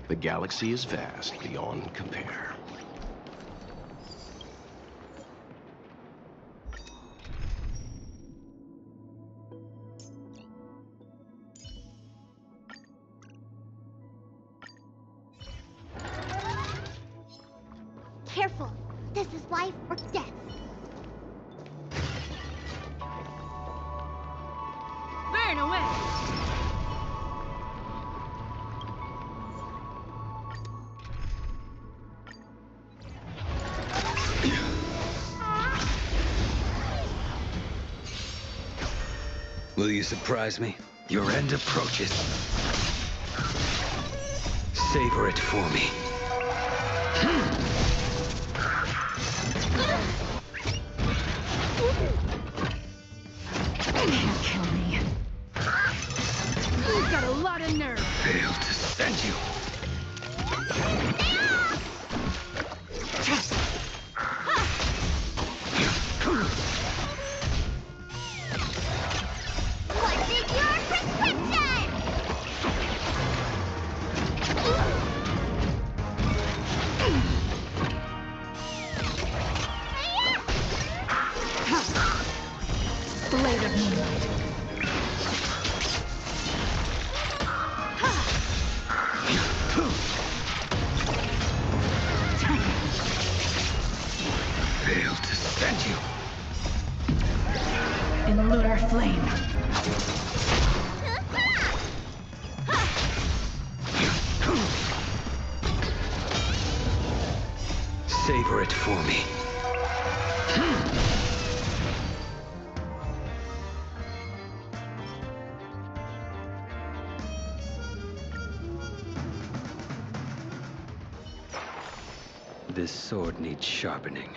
The galaxy is vast beyond compare. Careful. This is life or death. Burn away! Will you surprise me? Your end approaches. Savor it for me. Can't kill me. You've got a lot of nerve. Fail to send you. What's in your prescription? Blade of moonlight. Fail to send you. In lunar flame. Savor it for me. This sword needs sharpening.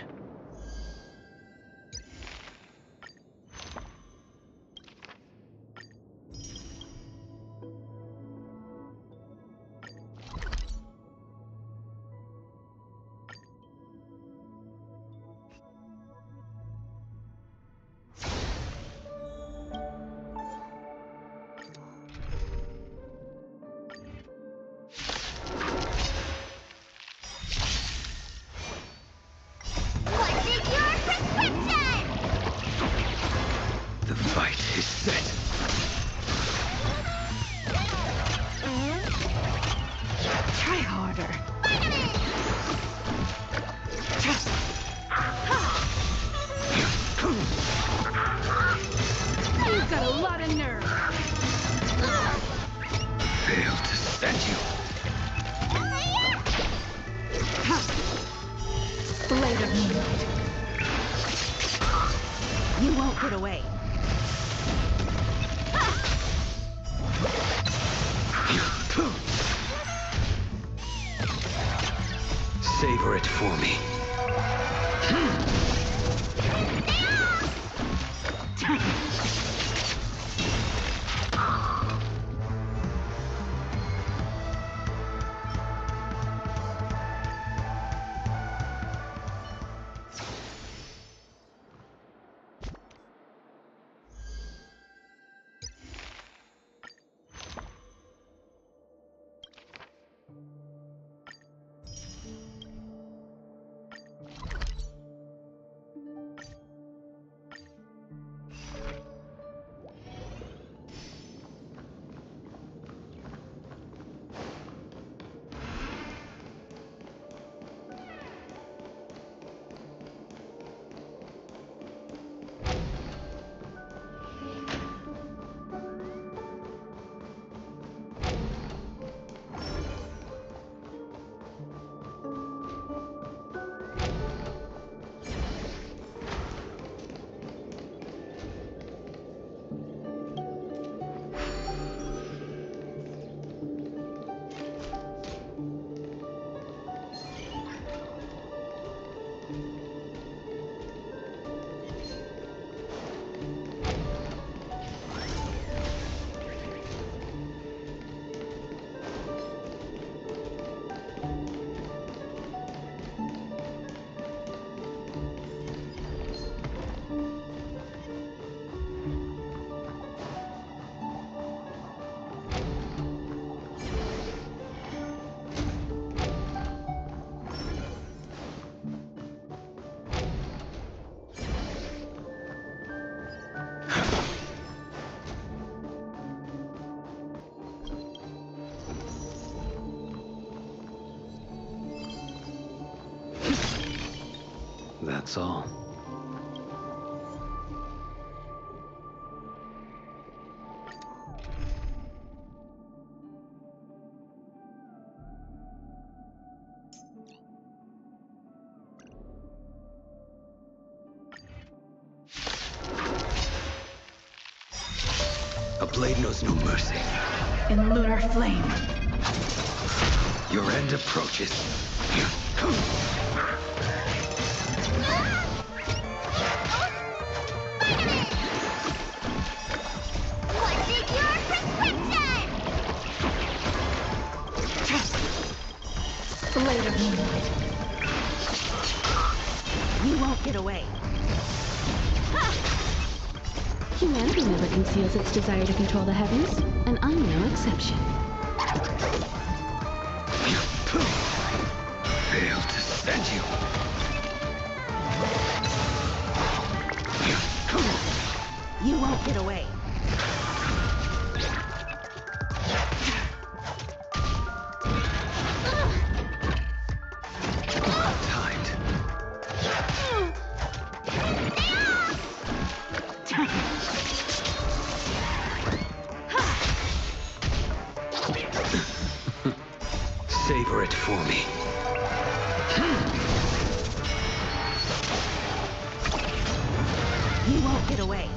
What's in your prescription? The fight is set. Try harder. You've got a lot of nerve. Fail to send you. Blade of moonlight. You won't get away. Savor it for me. That's all. A blade knows no mercy. In lunar flame. Your end approaches. What's in your prescription? Later. You won't get away. Humanity never conceals its desire to control the heavens, and I'm no exception. Failed to send you. You won't get away. Timed. Savor it for me. You won't get away.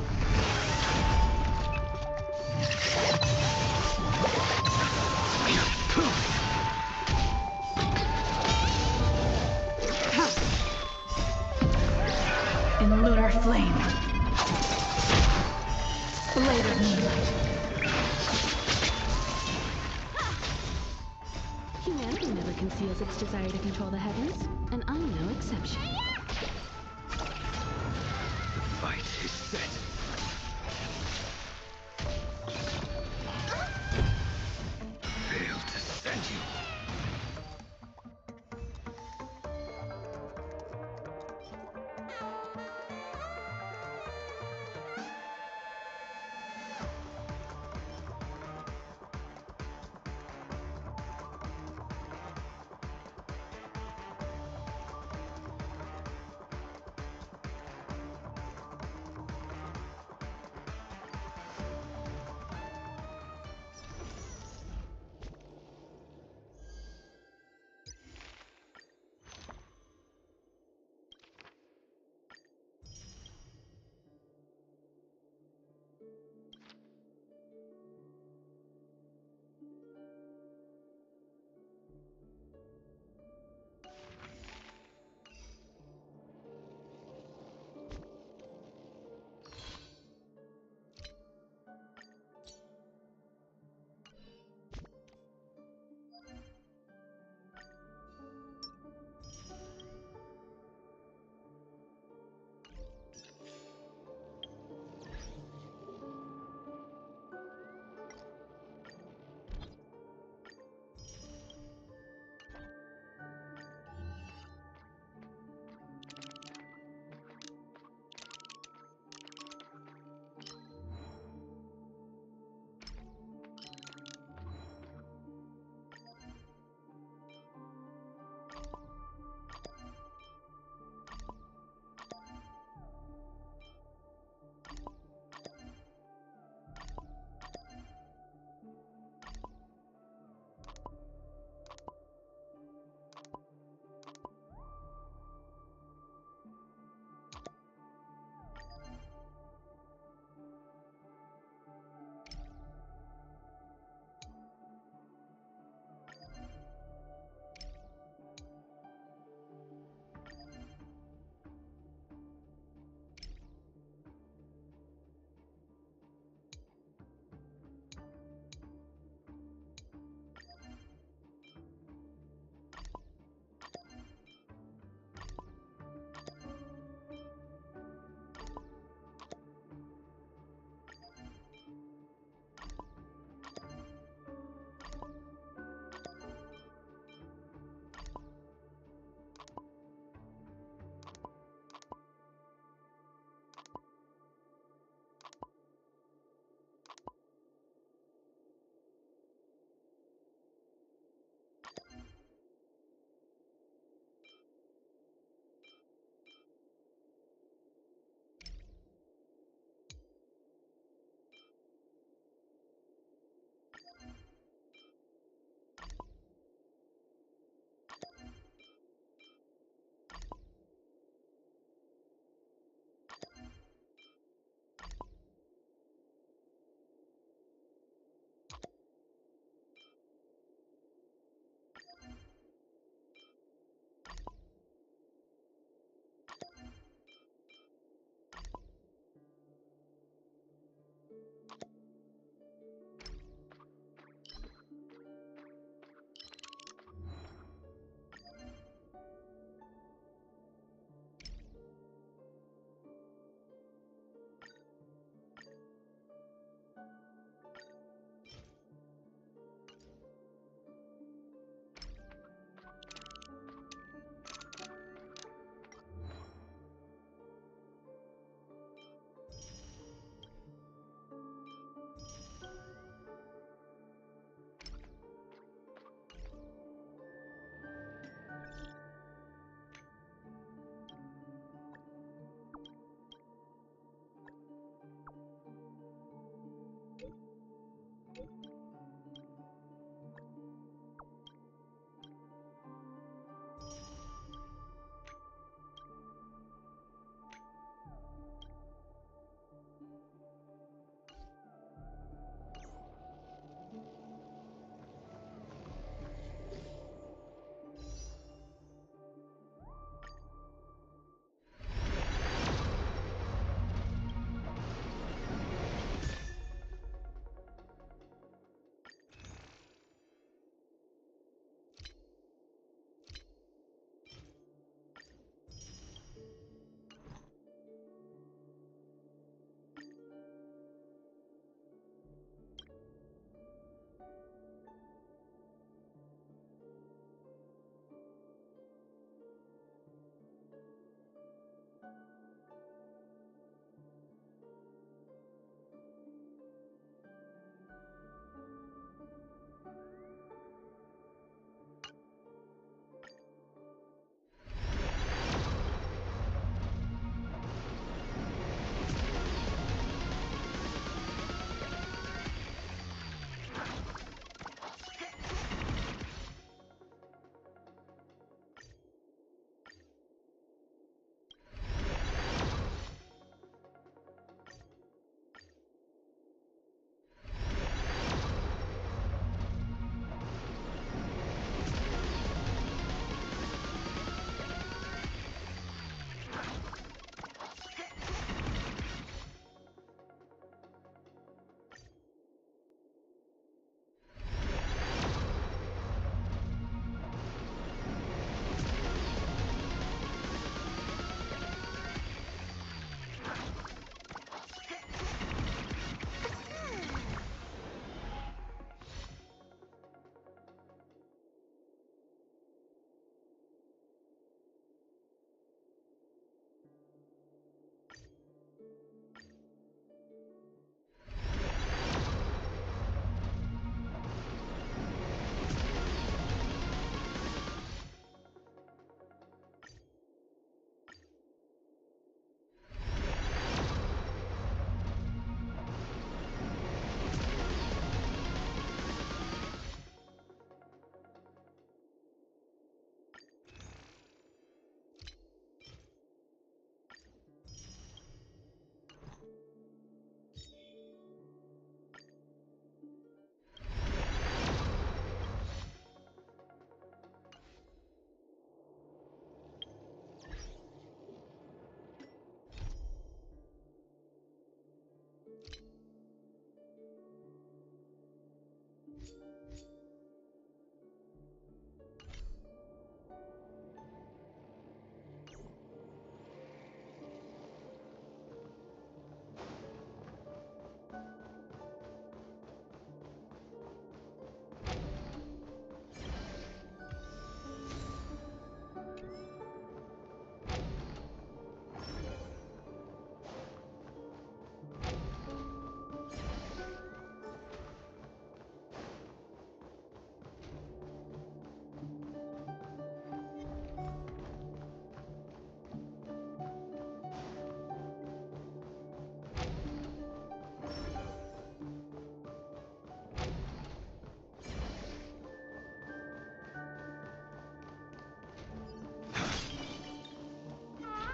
In lunar flame. Later, moonlight. Humanity never conceals its desire to control the heavens, and I'm no exception. The fight is set. Failed to send you.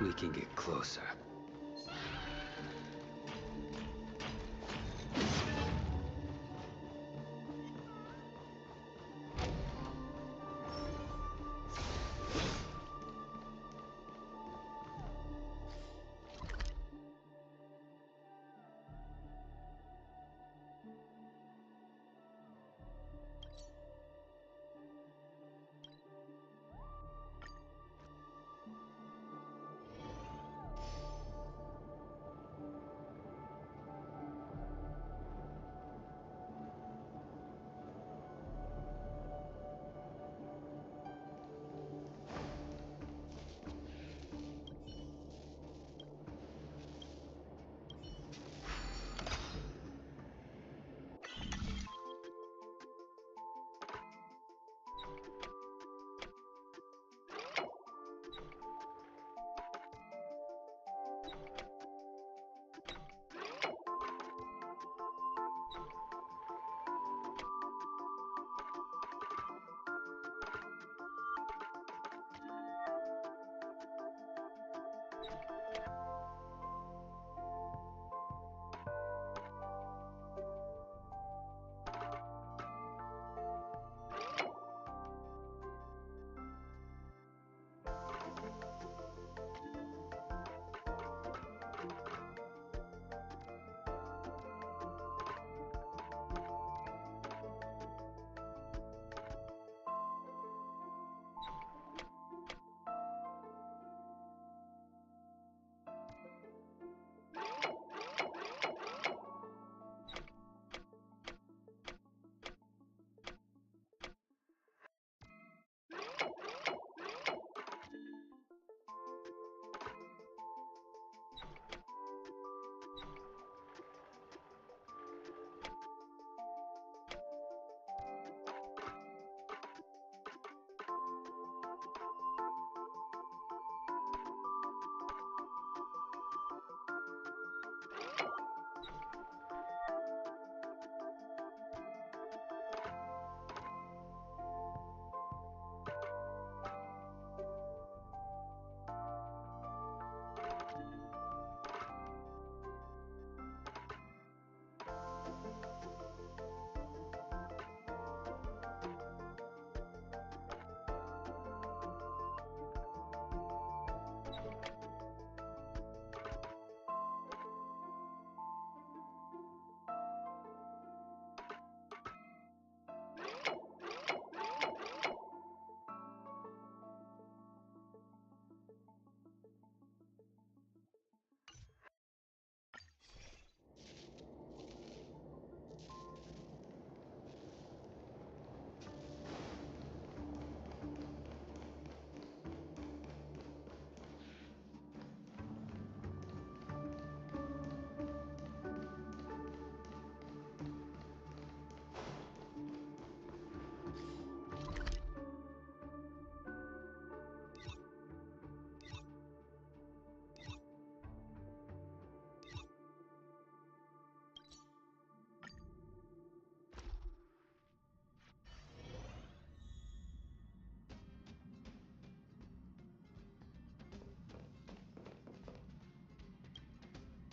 we can get closer.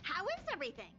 How is everything?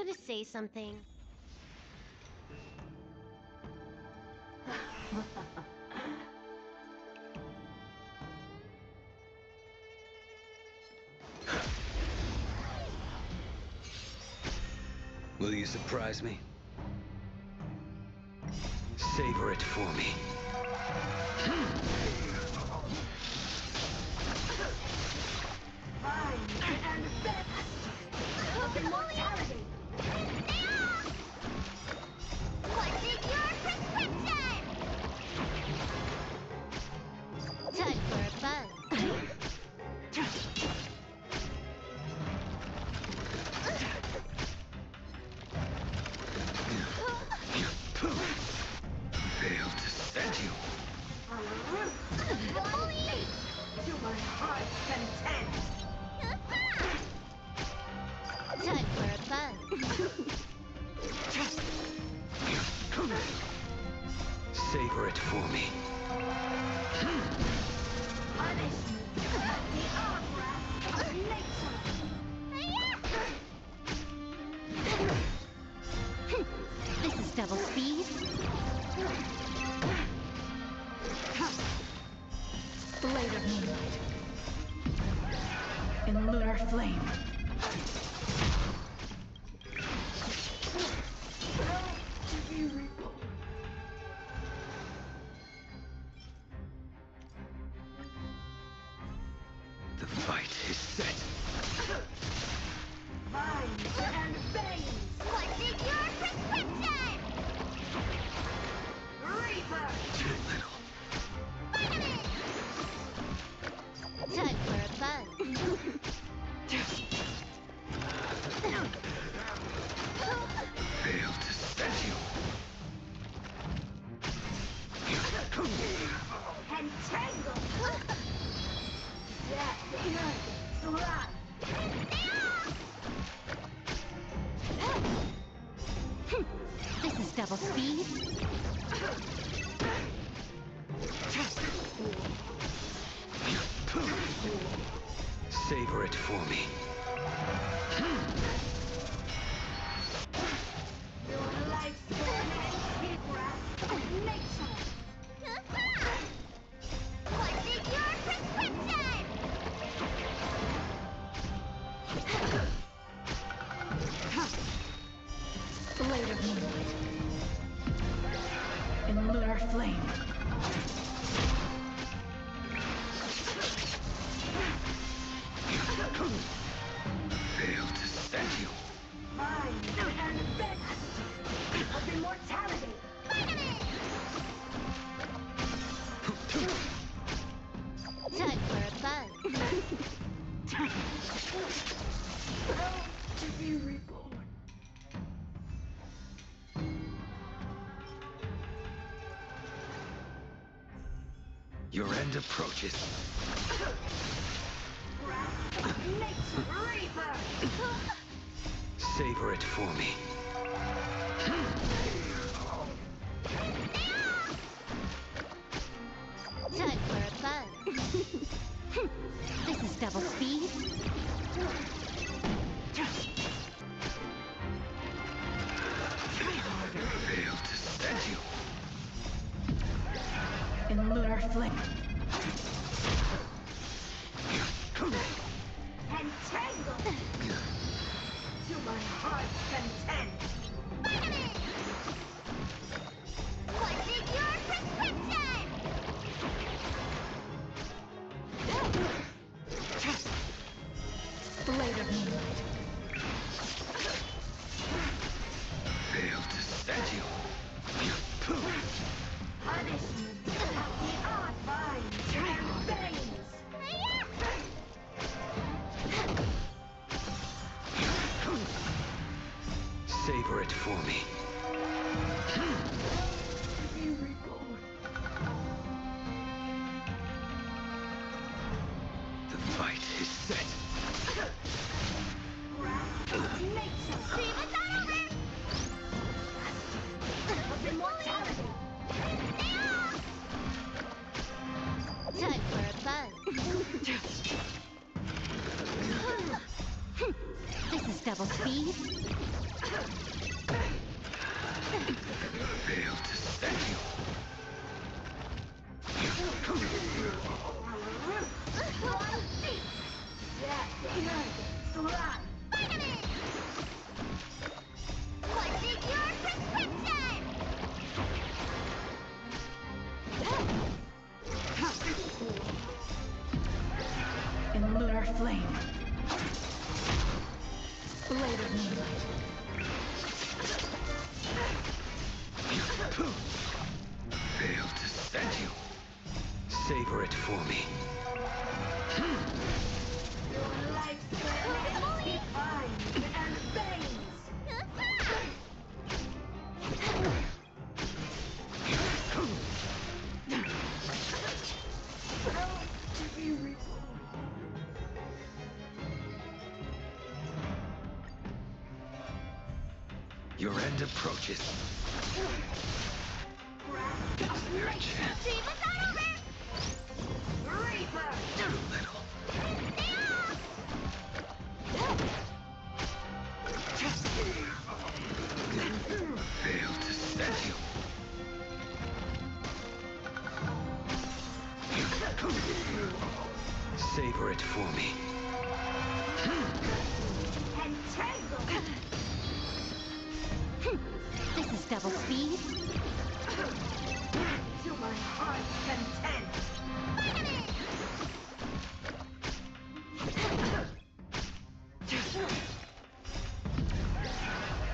to say something. Will you surprise me? Savor it for me. What's in your prescription? Time for a buzz. Fail to send you. To my heart's content. Time for a buzz. Savor it for me. Punish me at the opera of nature. This is double speed. Blade of moonlight. In lunar flame. The fight is set. Vines and veins. What's in your prescription? Reaper. Too little. Time for a buzz. Fail to send you. Entangle. Death slap. This is double speed. Savor it for me. Your life's born and breath of nature. What's in your prescription? Blade of moonlight. In lunar flame. Fail to send you. Mind and bent of immortality. Time for a buzz. To be reborn. Your end approaches. Reaper. Savor it for me. Time for a buzz. This is double speed. Fail to send you. In lunar flame. Entangle. To my heart's content. What's in your prescription? Blade of moonlight. Fail to send you. Punishment at the odd vines and veins. Savor it for me. Be reborn. The fight is set. Nature. See what's over? Of immortality. Time for a buzz. This is double speed. Fail to stand you. What is your prescription? In lunar flame. Blade of moonlight. Fail to stand you. Savor it for me. Your end approaches. It's their chance. See what's on over! Too little. Fail to stand you. Savor it for me. This is double speed. To my heart's content.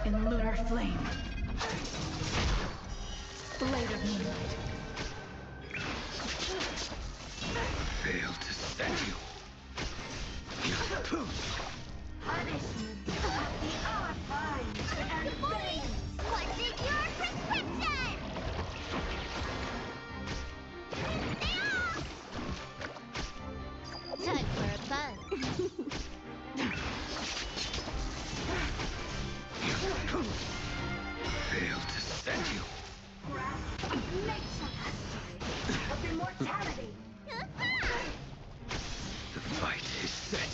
In lunar flame. Blade of moonlight. Fail to stand you. Punishment. The archives and veins. What is your prescription? Time for a fun. Fail to stand you. Nature of immortality. The fight is set.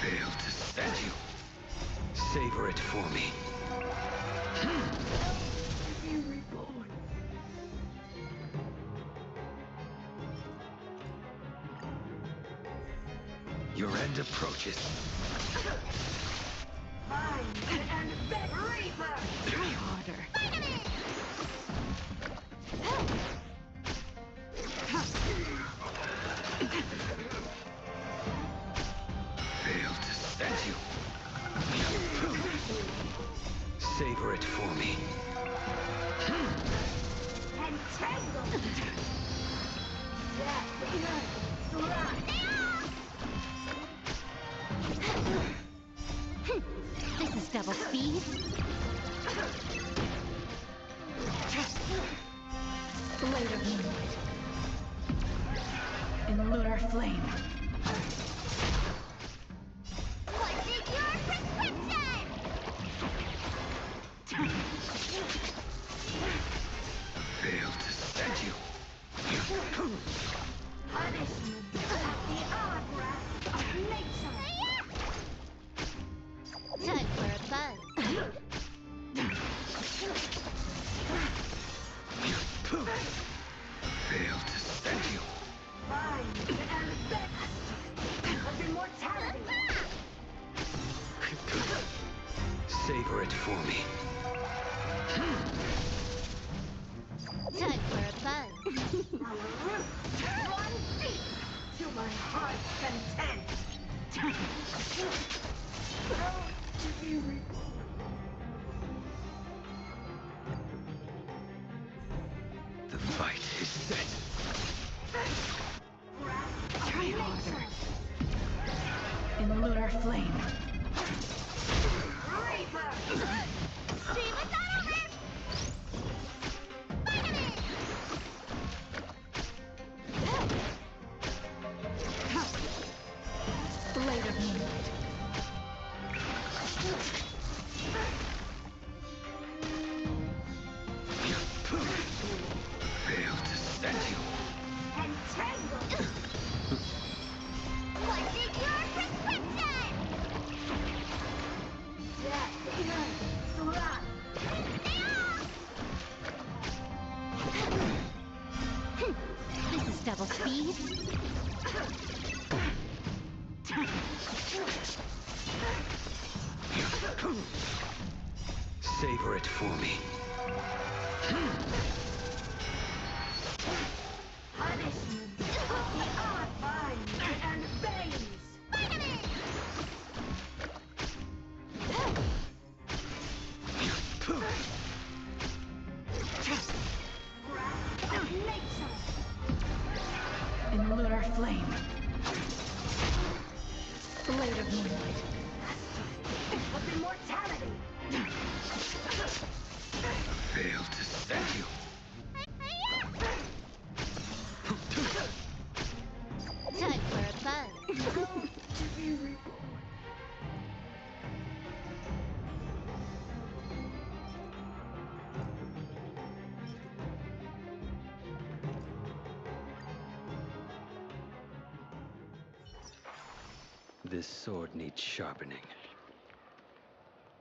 Fail to stand you. Savor it for me. Be reborn. Your end approaches. Mind and venom. Reaper. Try harder. Fail to stand you. Savor it for me. Entangled. Death. Blood. This is double speed. Blade of moonlight. In lunar flame. What is your prescription? Fail to stand you. Punishment. The archives of nature. Time for a fun. Fail to stand you. Mind and venom of immortality. Savor it for me. Time for a fun. Run deep to my heart's content. To be reborn. The fight is set. Try harder. In lunar flame. Reaper. See what's on over! Blade of moonlight. Fail to stand you. Entangled. What is your prescription? ready? Savor it for me. In lunar flame. Blade of moonlight. Of immortality. Failed to send you. Time for a fun. This sword needs sharpening.